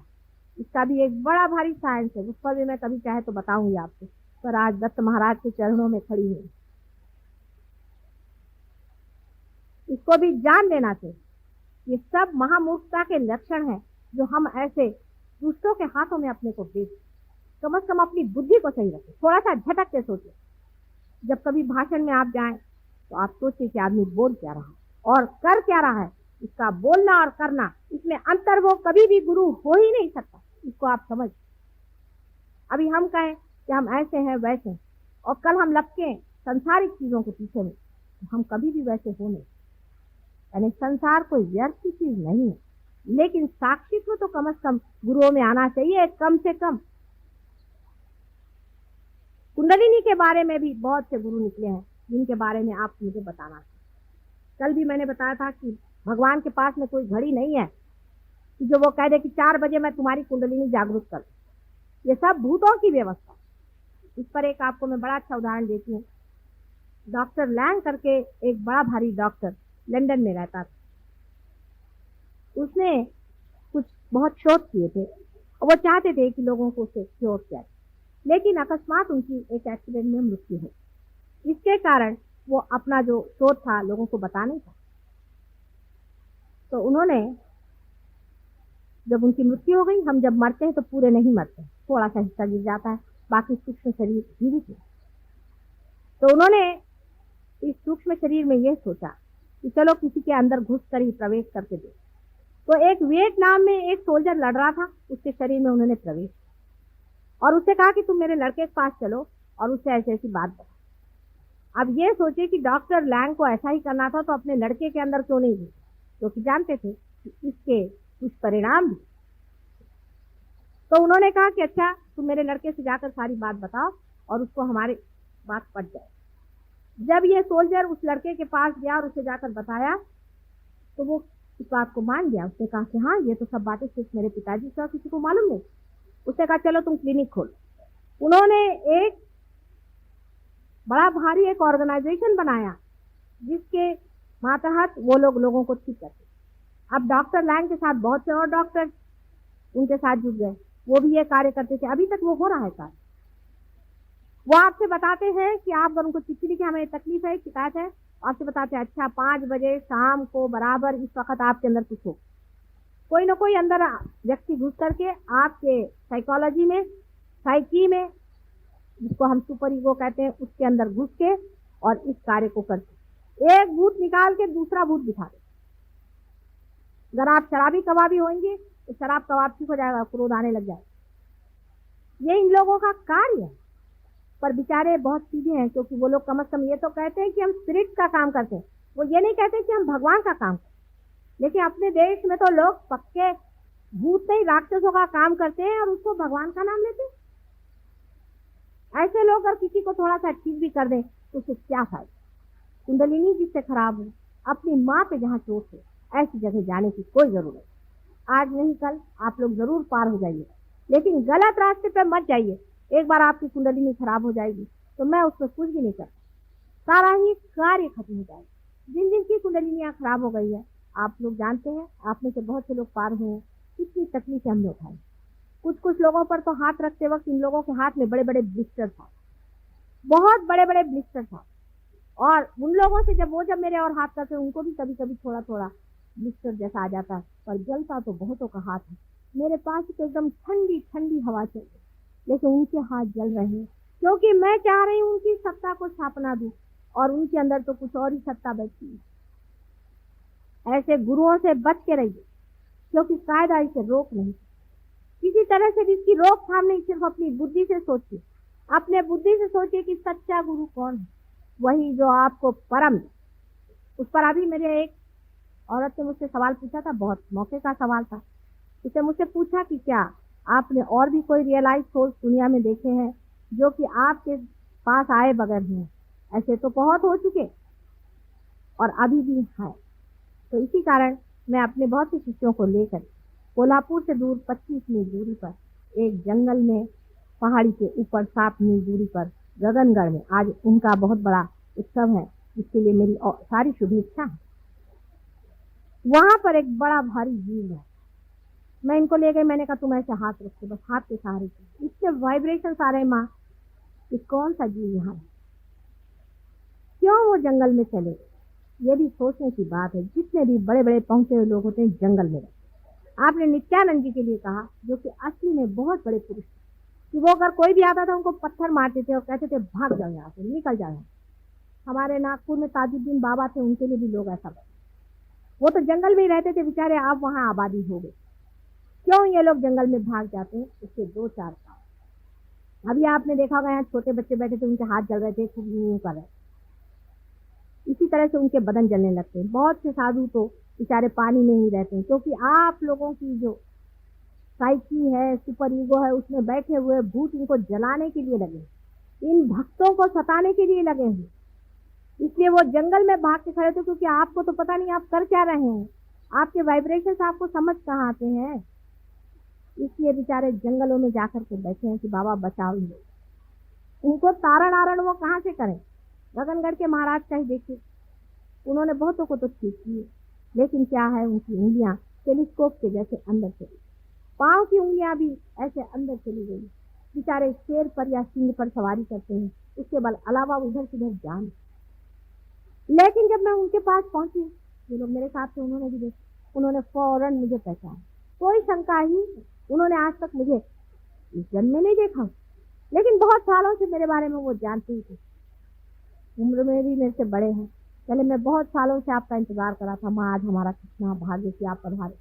इसका भी एक बड़ा भारी साइंस है, उस पर भी मैं कभी चाहे तो बताऊंगी आपको, पर आज दत्त महाराज के चरणों में खड़ी हूँ। इसको भी जान लेना चाहिए, ये सब महामूर्खता के लक्षण हैं जो हम ऐसे दूसरों के हाथों में अपने को बेच। कम से कम अपनी बुद्धि को सही रखें, थोड़ा सा झटक के सोचिए। जब कभी भाषण में आप जाएं तो आप सोचिए कि आदमी बोल क्या रहा है और कर क्या रहा है, इसका बोलना और करना, इसमें अंतर वो कभी भी गुरु हो ही नहीं सकता, इसको आप समझ। अभी हम कहें कि हम ऐसे हैं वैसे हैं और कल हम लपके संसारिक चीजों के पीछे में, तो हम कभी भी वैसे हो नहीं। यानी संसार कोई व्यर्थ की चीज नहीं है, लेकिन साक्षित्व तो कम से कम गुरुओं में आना चाहिए, कम से कम। कुंडलिनी के बारे में भी बहुत से गुरु निकले हैं जिनके बारे में आप मुझे बताना चाहिए। कल भी मैंने बताया था कि भगवान के पास में कोई घड़ी नहीं है कि जो वो कह दे कि 4 बजे मैं तुम्हारी कुंडलिनी जागरूक कर, ये सब भूतों की व्यवस्था। इस पर एक आपको मैं बड़ा अच्छा उदाहरण देती हूँ। डॉक्टर लैंग करके एक बड़ा भारी डॉक्टर लंदन में रहता था, उसने कुछ बहुत शोध किए थे और वो चाहते थे कि लोगों को उससे क्योर किया जाए, लेकिन अकस्मात उनकी एक एक्सीडेंट में मृत्यु हो। इसके कारण वो अपना जो शोध था लोगों को बता नहीं था। तो उन्होंने, जब उनकी मृत्यु हो गई, हम जब मरते हैं तो पूरे नहीं मरते, थोड़ा सा हिस्सा गिर जाता है, बाकी सूक्ष्म शरीर जीवित है। तो उन्होंने इस सूक्ष्म शरीर में यह सोचा कि चलो किसी के अंदर घुस कर ही प्रवेश करके दे। तो एक वियतनाम में एक सोल्जर लड़ रहा था, उसके शरीर में उन्होंने प्रवेश और उससे कहा कि तुम मेरे लड़के के पास चलो और उससे ऐसी ऐसी बात बता। अब ये सोचे कि डॉक्टर लैंग को ऐसा ही करना था, तो अपने लड़के के अंदर क्यों नहीं घुसे, क्योंकि जानते थे कि इसके कुछ परिणाम भी। तो उन्होंने कहा कि अच्छा तुम मेरे लड़के से जाकर सारी बात बताओ और उसको हमारी बात पट जाए। जब ये सोल्जर उस लड़के के पास गया और उसे जाकर बताया तो वो इस बात को मान गया। उसने कहा कि हाँ ये तो सब बातें सिर्फ मेरे पिताजी का, किसी को मालूम नहीं। उसने कहा चलो तुम क्लिनिक खोलो। उन्होंने एक बड़ा भारी एक ऑर्गेनाइजेशन बनाया जिसके मातहत वो लोगों को ठीक करते। अब डॉक्टर लैंग के साथ बहुत से और डॉक्टर उनके साथ जुड़ गए, वो भी ये कार्य करते थे। अभी तक वो हो रहा है कार्य। वो आपसे बताते हैं कि आप अगर उनको चिट्ठी लिखे हमें तकलीफ है, शिकायत है, आपसे बताते हैं अच्छा 5 बजे शाम को बराबर इस वक्त आपके अंदर कुछ हो, कोई ना कोई अंदर व्यक्ति घुस करके आपके साइकोलॉजी में, साइकी में, जिसको हम सुपर ईगो कहते हैं, उसके अंदर घुस के और इस कार्य को करते। एक भूत निकाल के दूसरा भूत दिखा दे। अगर आप शराबी कबाबी होंगे तो शराब कबाब ठीक हो जाएगा, क्रोध आने लग जाएगा। ये इन लोगों का कार्य है। पर बेचारे बहुत सीधे हैं, क्योंकि वो लोग कम से कम ये तो कहते हैं कि हम स्पिरिट का काम करते हैं, वो ये नहीं कहते कि हम भगवान का काम करते हैं। लेकिन अपने देश में तो लोग पक्के भूत नहीं राक्षसों का काम करते हैं और उसको भगवान का नाम लेते हैं। ऐसे लोग अगर किसी को थोड़ा सा ठीक भी कर दें तो उससे क्या फायदा। कुंडलिनी जिससे खराब हो, अपनी माँ पे जहाँ चोट हो, ऐसी जगह जाने की कोई जरूरत नहीं। आज नहीं कल आप लोग जरूर पार हो जाइए, लेकिन गलत रास्ते पे मत जाइए। एक बार आपकी कुंडलिनी खराब हो जाएगी तो मैं उसमें कुछ भी नहीं करता, सारा ही कार्य खत्म हो जाएगा। जिन जिन की कुंडलिनियाँ खराब हो गई है, आप लोग जानते हैं, आप में से बहुत से लोग पार हुए हैं, कितनी तकलीफें हमने उठाई। कुछ कुछ लोगों पर तो हाथ रखते वक्त इन लोगों के हाथ में बड़े बड़े ब्लिस्टर था, बहुत बड़े बड़े ब्लिस्टर था। और उन लोगों से जब मेरे और हाथ करते उनको भी कभी कभी थोड़ा थोड़ा ब्लिस्टर जैसा आ जाता है, पर जलता तो बहुतों का हाथ है। मेरे पास तो एकदम ठंडी ठंडी हवा चल रही, लेकिन उनके हाथ जल रहे हैं, क्योंकि मैं चाह रही हूँ उनकी सत्ता को स्थापना दूं, और उनके अंदर तो कुछ और ही सत्ता बैठी है। ऐसे गुरुओं से बच के रहिए, क्योंकि कायदा इसे रोक नहीं, किसी तरह से भी इसकी रोकथाम नहीं। सिर्फ अपनी बुद्धि से सोचिए, अपने बुद्धि से सोचिए कि सच्चा गुरु कौन है, वही जो आपको परम। उस पर अभी मेरे एक औरत ने मुझसे सवाल पूछा था, बहुत मौके का सवाल था। उसने मुझसे पूछा कि क्या आपने और भी कोई रियलाइज सोर्स दुनिया में देखे हैं जो कि आपके पास आए बगैर हैं? ऐसे तो बहुत हो चुके और अभी भी है। तो इसी कारण मैं अपने बहुत से शिष्यों को लेकर कोल्हापुर से दूर 25 मील दूरी पर एक जंगल में, पहाड़ी के ऊपर 7 मील दूरी पर गगनगढ़ में आज उनका बहुत बड़ा उत्सव है, जिसके लिए मेरी सारी शुभेच्छा है। वहां पर एक बड़ा भारी जीव है, मैं इनको ले गई, मैंने कहा तुम ऐसे हाथ रखो, बस हाथ के सहारे से इससे वाइब्रेशन आ रहे। माँ, ये कौन सा जीव यहाँ है, क्यों वो जंगल में चले? ये भी सोचने की बात है। जितने भी बड़े बड़े पहुंचे हुए लोग होते हैं जंगल में रहते। आपने नित्यानंद जी के लिए कहा, जो कि असली में बहुत बड़े पुरुष थे, कि वो अगर कोई भी आता था उनको पत्थर मारते थे और कहते थे भाग जाओ यहाँ से, निकल जाओ। हमारे नागपुर में ताजुद्दीन बाबा थे, उनके लिए भी लोग ऐसा बोले। वो तो जंगल में ही रहते थे बेचारे, आप वहाँ आबादी हो गई। क्यों ये लोग जंगल में भाग जाते हैं? इसके 2-4 कारण। अभी आपने देखा होगा, यहाँ छोटे बच्चे बैठे थे, उनके हाथ जल रहे थे, खूब यूं कर रहे, इसी तरह से उनके बदन जलने लगते हैं। बहुत से साधु तो बेचारे पानी में ही रहते हैं, क्योंकि आप लोगों की जो साइकी है, सुपर ईगो है, उसमें बैठे हुए भूत इनको जलाने के लिए लगे, इन भक्तों को सताने के लिए लगे हैं। इसलिए वो जंगल में भाग के खड़े थे, क्योंकि आपको तो पता नहीं आप कर क्या रहे हैं, आपके वाइब्रेशन आपको समझ कहाँ आते हैं। इसलिए बेचारे जंगलों में जाकर के बैठे हैं कि बाबा बचाओ ही। उनको तारण आरण वो कहाँ से करें? गगनगढ़ के महाराज का ही देखिए, उन्होंने बहुतों को तो ठीक किए, लेकिन क्या है, उनकी उंगलियां टेलीस्कोप के जैसे अंदर चली, पांव की उंगलियां भी ऐसे अंदर चली गई। बेचारे शेर पर या सिंह पर सवारी करते हैं, उसके बाद अलावा उधर किधर जान। लेकिन जब मैं उनके पास पहुंची, ये लोग मेरे साथ थे, उन्होंने भी देखा, उन्होंने फौरन मुझे पहचाना, कोई शंका ही नहीं। उन्होंने आज तक मुझे इस जन्म में नहीं देखा, लेकिन बहुत सालों से मेरे बारे में वो जानते ही थे। उम्र में भी मेरे से बड़े हैं। चले, मैं बहुत सालों से आपका इंतजार करा था माँ, आज हमारा कितना भाग्य कि आप पधारे।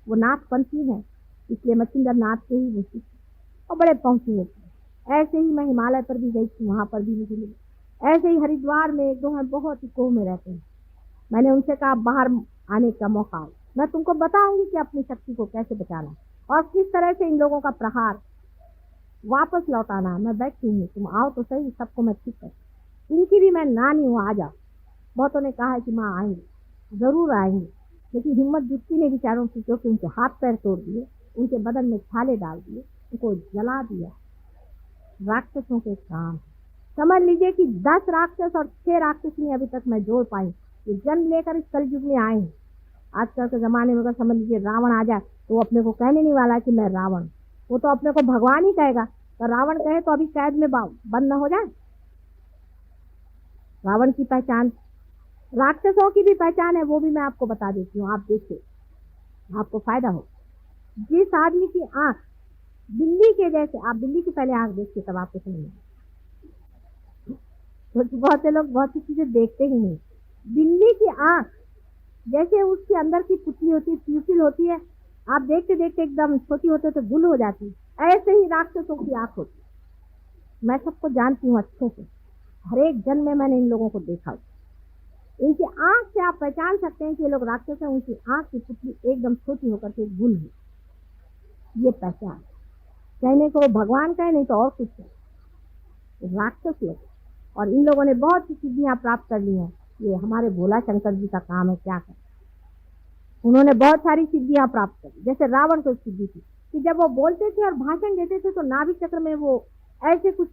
वो नाथपंथी है, इसलिए मच्छिंदर नाथ से ही होती थी और बड़े पहुंची हुए थे। ऐसे ही मैं हिमालय पर भी गई थी, वहां पर भी मुझे मिले। ऐसे ही हरिद्वार में एक दो हैं, बहुत ही कोह में रहते हैं। मैंने उनसे कहा बाहर आने का मौका हो, मैं तुमको बताऊंगी कि अपनी शक्ति को कैसे बचाना और किस तरह से इन लोगों का प्रहार वापस लौटाना। मैं बैठी हूँ, तुम आओ तो सही, सबको मैं ठीक कर। इनकी भी मैं नानी हूँ, आ जाओ। बहुतों ने कहा है कि माँ आएंगे, जरूर आएंगे, लेकिन हिम्मत जुटती नहीं बेचारों की, क्योंकि उनके हाथ पैर तोड़ दिए, उनके बदन में छाले डाल दिए, उनको जला दिया। राक्षसों के काम समझ लीजिए कि 10 राक्षस और 6 राक्षसी अभी तक मैं जोड़ पाई, ये जन्म लेकर इस कलयुग में आए हैं। आजकल के जमाने में अगर समझ लीजिए रावण आ जाए तो वो अपने को कहने नहीं वाला कि मैं रावण, वो तो अपने को भगवान ही कहेगा। तो रावण कहे तो अभी कैद में बंद न हो जाए। रावण की पहचान, राक्षसों की भी पहचान है, वो भी मैं आपको बता देती हूँ, आप देखिए, आपको फायदा हो। जिस आदमी की आंख बिल्ली के जैसे, आप बिल्ली की पहले आंख देखिए, तब आपको समझ में। तो बहुत से लोग बहुत सी चीजें देखते ही नहीं। बिल्ली की आंख जैसे उसके अंदर की पुतली होती है, प्यूपिल होती है, आप देखते देखते एकदम छोटी होते तो गुल हो जाती है, ऐसे ही राक्षसों की आंख होती है। मैं सबको जानती हूँ अच्छे से, हर एक जन्म में मैंने इन लोगों को देखा। इनकी आंख से आप पहचान सकते हैं कि ये लोग राक्षस हैं। उनकी आंख की पुतली एकदम छोटी होकर के गुल है, ये पहचान। कहने को भगवान कहे, नहीं तो और कुछ है, राक्षस लोग। और इन लोगों ने बहुत सी सिद्धियां प्राप्त कर ली हैं। ये हमारे भोला शंकर जी का काम है, क्या कर, उन्होंने बहुत सारी सिद्धियां प्राप्त कर। जैसे रावण को सिद्धि थी कि जब वो बोलते थे और भाषण देते थे तो नाभि चक्र में वो ऐसे कुछ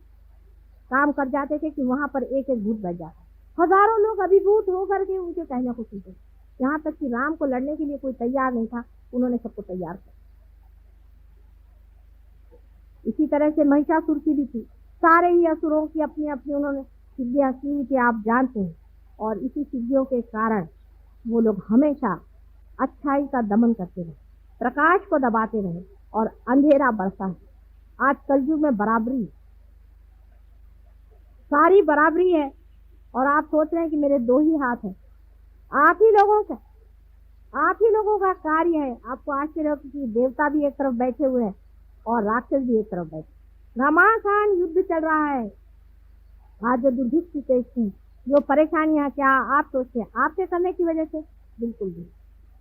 काम कर जाते थे कि वहां पर एक एक भूत बैठ जाता। हजारों लोग अभिभूत होकर के उनके कहने को सुनते, यहाँ तक कि राम को लड़ने के लिए कोई तैयार नहीं था, उन्होंने सबको तैयार कर। इसी तरह से महिषासुर की भी थी, सारे ही असुरों की अपनी अपनी उन्होंने सिद्धियां की थी, आप जानते हैं। और इसी सिद्धियों के कारण वो लोग हमेशा अच्छाई का दमन करते रहे, प्रकाश को दबाते रहे और अंधेरा बढ़ता है। आज कलयुग में बराबरी, सारी बराबरी है, और आप सोच रहे हैं कि मेरे दो ही हाथ हैं। आप ही लोगों का कार्य है। आपको आश्चर्य होगा कि देवता भी एक तरफ बैठे हुए हैं और राक्षस भी एक तरफ बैठे। घमासान युद्ध चल रहा है। आज जो दुर्भिक्ष देश में जो परेशानियां, क्या आप सोचते हैं आपके करने की वजह से? बिल्कुल भी।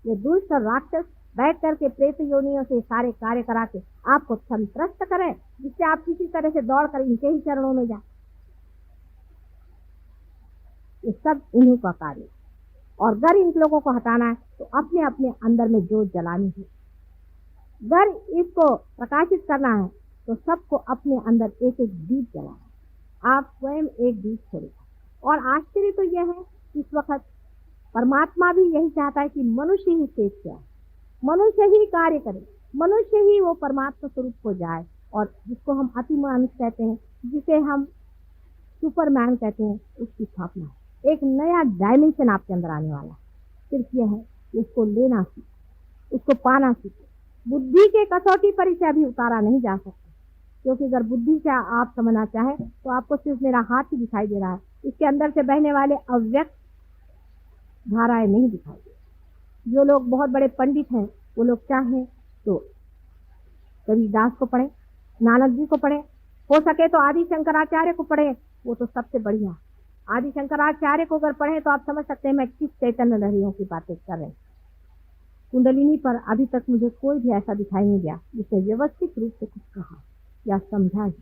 ये दुष्ट और राक्षस बैठ करके प्रेत योनियों से सारे कार्य करा के आपको संत्रस्त करें, जिससे आप किसी तरह से दौड़ कर इनके ही चरणों में जाए। ये सब इन्हीं का कार्य है। और अगर इन लोगों को हटाना है तो अपने अपने अंदर में जोत जलानी है। अगर इसको प्रकाशित करना है तो सबको अपने अंदर एक एक दीप जलाना है। आप स्वयं एक दीप छोड़िए। और आश्चर्य तो यह है कि इस वक्त परमात्मा भी यही चाहता है कि मनुष्य ही तेज जाए, मनुष्य ही कार्य करे, मनुष्य ही वो परमात्मा स्वरूप हो जाए। और जिसको हम अति मानुष कहते हैं, जिसे हम सुपरमैन कहते हैं, उसकी स्थापना है। एक नया डायमेंशन आपके अंदर आने वाला है। सिर्फ यह है कि उसको लेना सीखे, उसको पाना सीखे। बुद्धि के कसौटी पर इसे अभी उतारा नहीं जा सकता, क्योंकि अगर बुद्धि से आप समझना चाहें तो आपको सिर्फ मेरा हाथ ही दिखाई दे रहा है, इसके अंदर से बहने वाले अव्यक्त धाराएं नहीं दिखाई दे। जो लोग बहुत बड़े पंडित हैं वो लोग चाहें तो कबीरदास को पढ़े, नानक जी को पढ़े, हो सके तो आदि शंकराचार्य को पढ़े, वो तो सबसे बढ़िया। आदि शंकराचार्य को अगर पढ़े तो आप समझ सकते हैं मैं किस चैतन्य लहरियों की बातें कर रहे हैं। कुंडलिनी पर अभी तक मुझे कोई भी ऐसा दिखाई नहीं दिया जिसने व्यवस्थित रूप से कुछ कहा या समझा ही।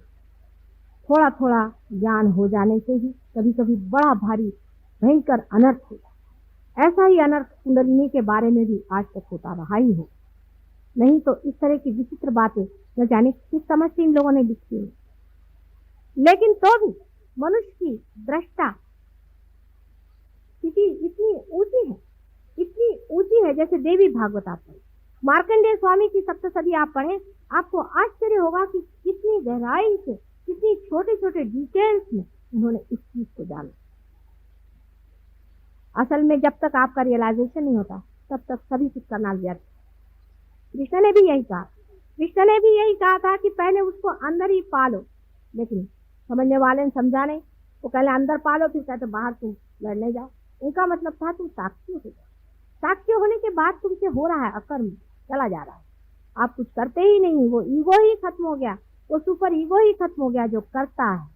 थोड़ा थोड़ा ज्ञान हो जाने से ही कभी कभी बड़ा भारी भयंकर अनर्थ होता। ऐसा ही अनर्थ कुंडलिनी के बारे में भी आज तक होता रहा ही हो। नहीं तो इस तरह की विचित्र बातें न जाने किस समझ से इन लोगों ने लिखी है। लेकिन तो भी मनुष्य की दृष्टा स्थिति इतनी ऊंची है जैसे देवी भागवत आप पढ़े, मार्कंडेय स्वामी की सप्तशती आप पढ़े, आपको आश्चर्य होगा कि कितनी गहराई से, कितनी छोटे छोटे डिटेल्स में उन्होंने इस चीज को जाना। असल में जब तक आपका रियलाइजेशन नहीं होता तब तक सभी कुछ करना व्यर्थ। कृष्ण ने भी यही कहा था कि पहले उसको अंदर ही पालो, लेकिन समझने वाले ने समझा नहीं। वो पहले अंदर पालो, फिर कहते बाहर तुम लड़ने जाओ। उनका मतलब था तुम साक्षी हो जाओ। साक्षी होने के बाद तुमसे हो रहा है अकर्म, चला जा रहा है, आप कुछ करते ही नहीं। वो ईगो ही खत्म हो गया, वो सुपर ईगो ही खत्म हो गया जो करता है,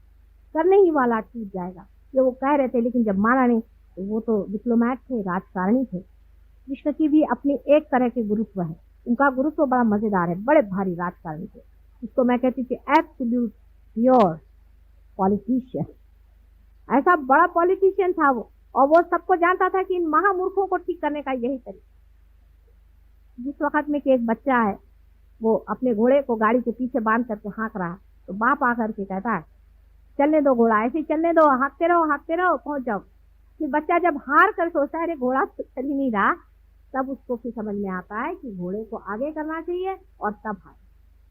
करने ही वाला टूट जाएगा। जो वो कह रहे थे लेकिन जब माना नहीं, तो वो तो डिप्लोमैट थे, राजकारणी थे। कृष्ण की भी अपनी एक तरह के गुरुत्व है, उनका गुरुत्व बड़ा मजेदार है, बड़े भारी राजकारणी थे। इसको मैं कहती थी एब्सोल्यूट प्योर पॉलिटिशियन। ऐसा बड़ा पॉलिटिशियन था वो, और वो सबको जानता था कि इन महामूर्खों को ठीक करने का यही तरीका। जिस वक्त में कि एक बच्चा है, वो अपने घोड़े को गाड़ी के पीछे बांध करके हाँक रहा है, तो बाप आकर के कहता है चलने दो घोड़ा, ऐसे ही चलने दो, हाँकते रहो पहुंच जाओ। फिर बच्चा जब हार कर सोचता है अरे घोड़ा चल ही नहीं रहा, तब उसको फिर समझ में आता है कि घोड़े को आगे करना चाहिए और तब हार।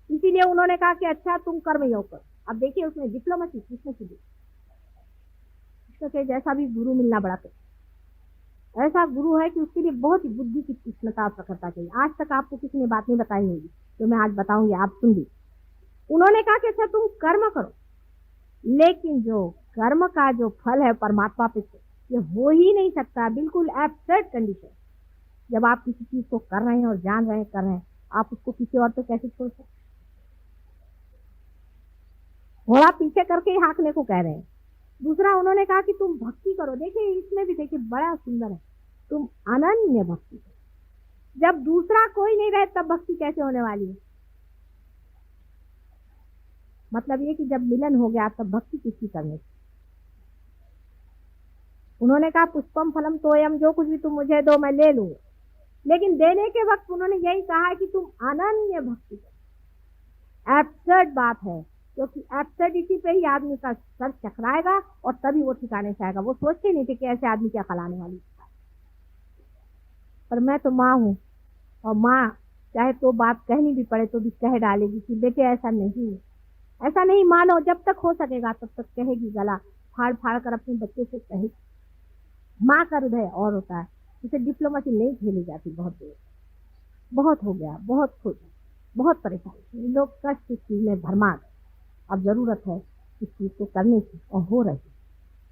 इसीलिए उन्होंने कहा कि अच्छा तुम कर्मयोग करो। अब देखिए उसमें डिप्लोमेसी कृष्ण की, कृष्ण के जैसा भी गुरु मिलना बड़ा तो ऐसा गुरु है कि उसके लिए बहुत ही बुद्धि की तीक्ष्णता प्रखरता चाहिए। आज तक आपको किसी ने बात नहीं बताई होगी, तो मैं आज बताऊंगी, आप सुन ली। उन्होंने कहा कि अच्छा तुम कर्म करो, लेकिन जो कर्म का जो फल है परमात्मा पे, ये हो ही नहीं सकता, बिल्कुल एब्सर्ड कंडीशन। जब आप किसी चीज को कर रहे हैं और जान रहे हैं कर रहे हैं, आप उसको किसी और पे कैसे छोड़ सकते? घोड़ा पीछे करके ही हाँकने को कह रहे हैं। दूसरा उन्होंने कहा कि तुम भक्ति करो। देखिए इसमें भी देखिए बड़ा सुंदर है, तुम अनन्य भक्ति करो। जब दूसरा कोई नहीं रहे तब भक्ति कैसे होने वाली है? मतलब ये कि जब मिलन हो गया तब भक्ति किसकी करने की? उन्होंने कहा पुष्पम फलम तोयम, जो कुछ भी तुम मुझे दो मैं ले लूंगा। लेकिन देने के वक्त उन्होंने यही कहा कि तुम अनन्य भक्ति करो। एब्सर्ड बात है क्योंकि एब्सर्डिटी पे ही आदमी का सर चकराएगा और तभी वो ठिकाने से आएगा। वो सोचते नहीं थे कि ऐसे आदमी क्या खलाने वाली है। पर मैं तो माँ हूँ, और माँ चाहे तो बात कहनी भी पड़े तो भी कह डालेगी कि बेटे ऐसा नहीं है, ऐसा नहीं मानो। जब तक हो सकेगा तब तक कहेगी, गला फाड़ फाड़ कर अपने बच्चे से कहेगी। माँ का हृदय और होता है, इसे डिप्लोमेसी नहीं झेली जाती। बहुत देर, बहुत हो गया, बहुत खुश, बहुत परेशान, लोग कष्ट इस चीज में भरमा गए। अब जरूरत है इस चीज को करने की, और हो रही है।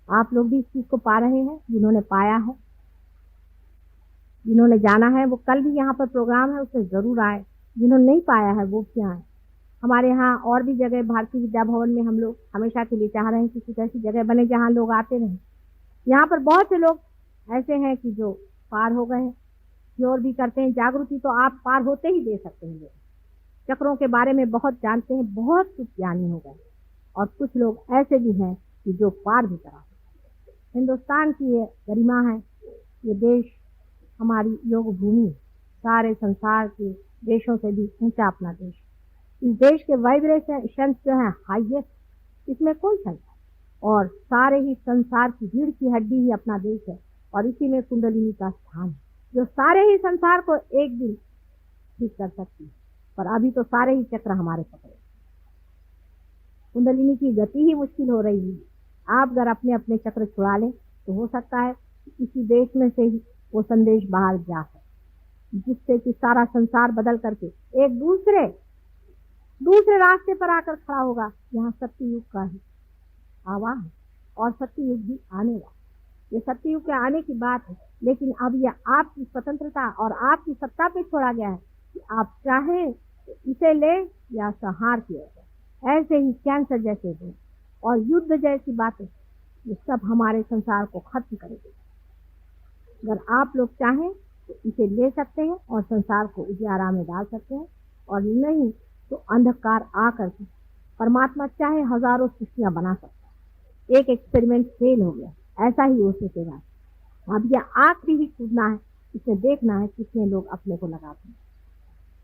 आप लोग भी इस चीज को पा रहे हैं, जिन्होंने पाया है, जिन्होंने जाना है, वो कल भी यहाँ पर प्रोग्राम है, उसमें जरूर आए। जिन्होंने नहीं पाया है वो भी आए। हमारे यहाँ और भी जगह, भारतीय विद्या भवन में हम लोग हमेशा के लिए चाह रहे हैं कि कुछ ऐसी जगह बने जहाँ लोग आते रहें। यहाँ पर बहुत से लोग ऐसे हैं कि जो पार हो गए हैं, और भी करते हैं जागृति, तो आप पार होते ही दे सकते हैं। चक्रों के बारे में बहुत जानते हैं, बहुत कुछ ज्ञानी हो गए, और कुछ लोग ऐसे भी हैं कि जो पार भी करा। हिंदुस्तान की ये गरिमा है, ये देश हमारी योग भूमि, सारे संसार के देशों से भी ऊंचा अपना देश। इस देश के वाइब्रेशन जो है हाईएस्ट, इसमें कोई शंका नहीं। और सारे ही संसार की रीढ़ की हड्डी ही अपना देश है, और इसी में कुंडलिनी का स्थान है, जो सारे ही संसार को एक दिन ठीक कर सकती है। पर अभी तो सारे ही चक्र हमारे पकड़े। कुंडलिनी की गति ही मुश्किल हो रही है। आप अगर अपने अपने चक्र छुड़ा लें तो हो सकता है कि इसी देश में से ही वो संदेश बाहर जा सके, जिससे कि सारा संसार बदल करके एक दूसरे रास्ते पर आकर खड़ा होगा। यहाँ सत्ययुग का ही आवाहन है, और सत्ययुग भी आने वाला। ये सत्ययुग के आने की बात है, लेकिन अब यह आपकी स्वतंत्रता और आपकी सत्ता पे छोड़ा गया है कि आप चाहें तो इसे ले या संहार किया जाए। ऐसे ही कैंसर जैसे रोग और युद्ध जैसी बातें, ये सब हमारे संसार को खत्म करेगी। अगर आप लोग चाहें तो इसे ले सकते हैं और संसार को उजियारा में डाल सकते हैं, और नहीं तो अंधकार आकर के परमात्मा चाहे हजारों सृष्टियां बना सकता है। एक एक्सपेरिमेंट फेल हो गया, ऐसा ही हो सकेगा। अब यह आखिरी ही कूदना है, इसमें देखना है कितने लोग अपने को लगाते हैं।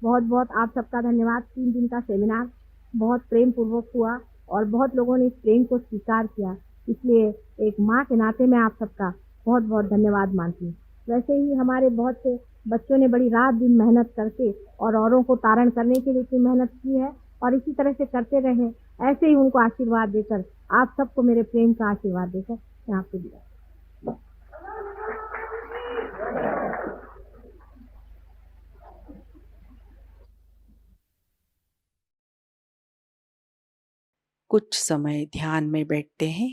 बहुत बहुत आप सबका धन्यवाद। 3 दिन का सेमिनार बहुत प्रेम पूर्वक हुआ, और बहुत लोगों ने इस प्रेम को स्वीकार किया। इसलिए एक माँ के नाते मैं आप सबका बहुत बहुत धन्यवाद मानती हूँ। वैसे ही हमारे बहुत से बच्चों ने बड़ी रात दिन मेहनत करके और औरों को तारण करने के लिए इतनी मेहनत की है, और इसी तरह से करते रहे। ऐसे ही उनको आशीर्वाद देकर, आप सबको मेरे प्रेम का आशीर्वाद देकर मैं आपको दिया। कुछ समय ध्यान में बैठते हैं।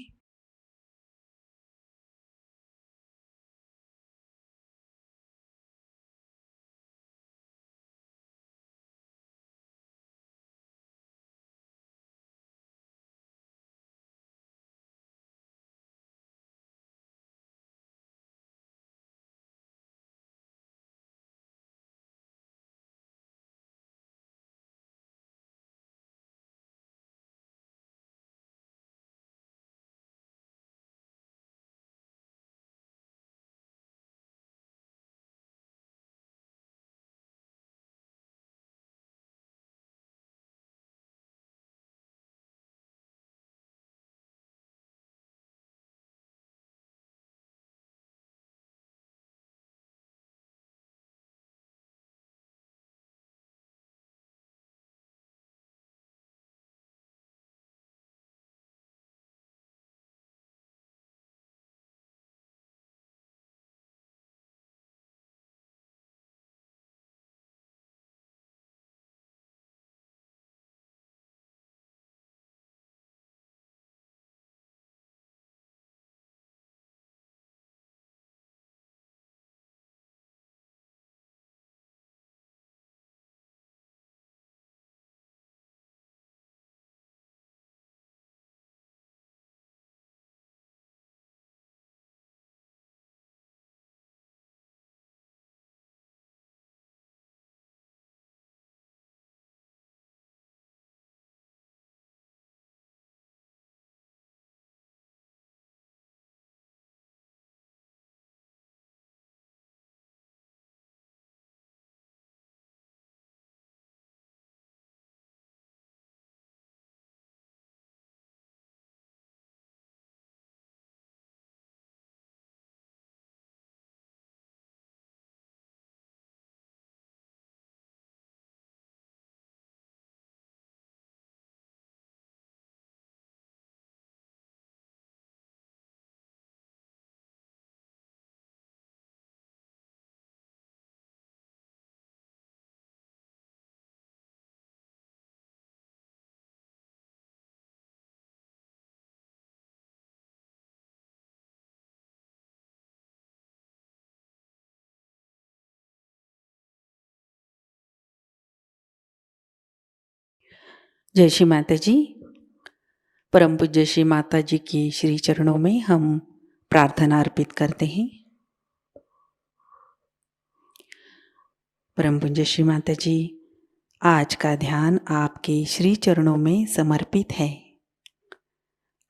जय श्री माता जी। परम पूज्य श्री माता जी की श्री चरणों में हम प्रार्थना अर्पित करते हैं। परम पूज्य श्री माता जी, आज का ध्यान आपके श्री चरणों में समर्पित है।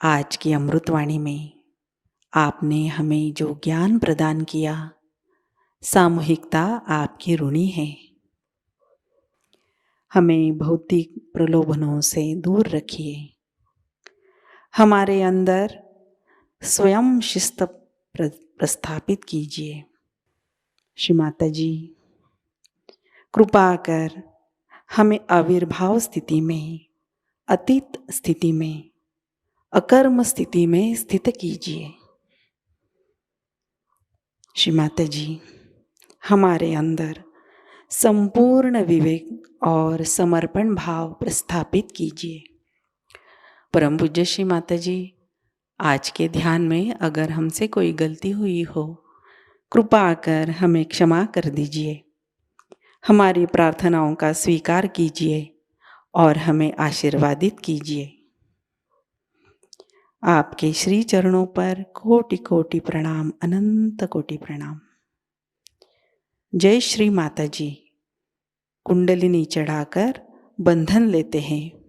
आज की अमृतवाणी में आपने हमें जो ज्ञान प्रदान किया, सामूहिकता आपकी ऋणी है। हमें भौतिक प्रलोभनों से दूर रखिए। हमारे अंदर स्वयं शिस्त प्रस्थापित कीजिए। श्री माता जी, कृपा कर हमें आविर्भाव स्थिति में, अतीत स्थिति में, अकर्म स्थिति में स्थित कीजिए। श्री माता जी, हमारे अंदर संपूर्ण विवेक और समर्पण भाव प्रस्थापित कीजिए। परम पूज्य श्री माता जी, आज के ध्यान में अगर हमसे कोई गलती हुई हो, कृपा कर हमें क्षमा कर दीजिए। हमारी प्रार्थनाओं का स्वीकार कीजिए और हमें आशीर्वादित कीजिए। आपके श्री चरणों पर कोटि कोटि प्रणाम, अनंत कोटि प्रणाम। जय श्री माता जी। कुंडलिनी चढ़ाकर बंधन लेते हैं।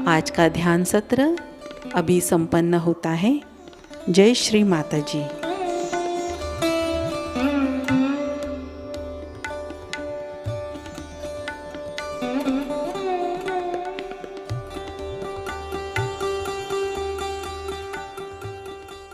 आज का ध्यान सत्र अभी संपन्न होता है। जय श्री माता जी।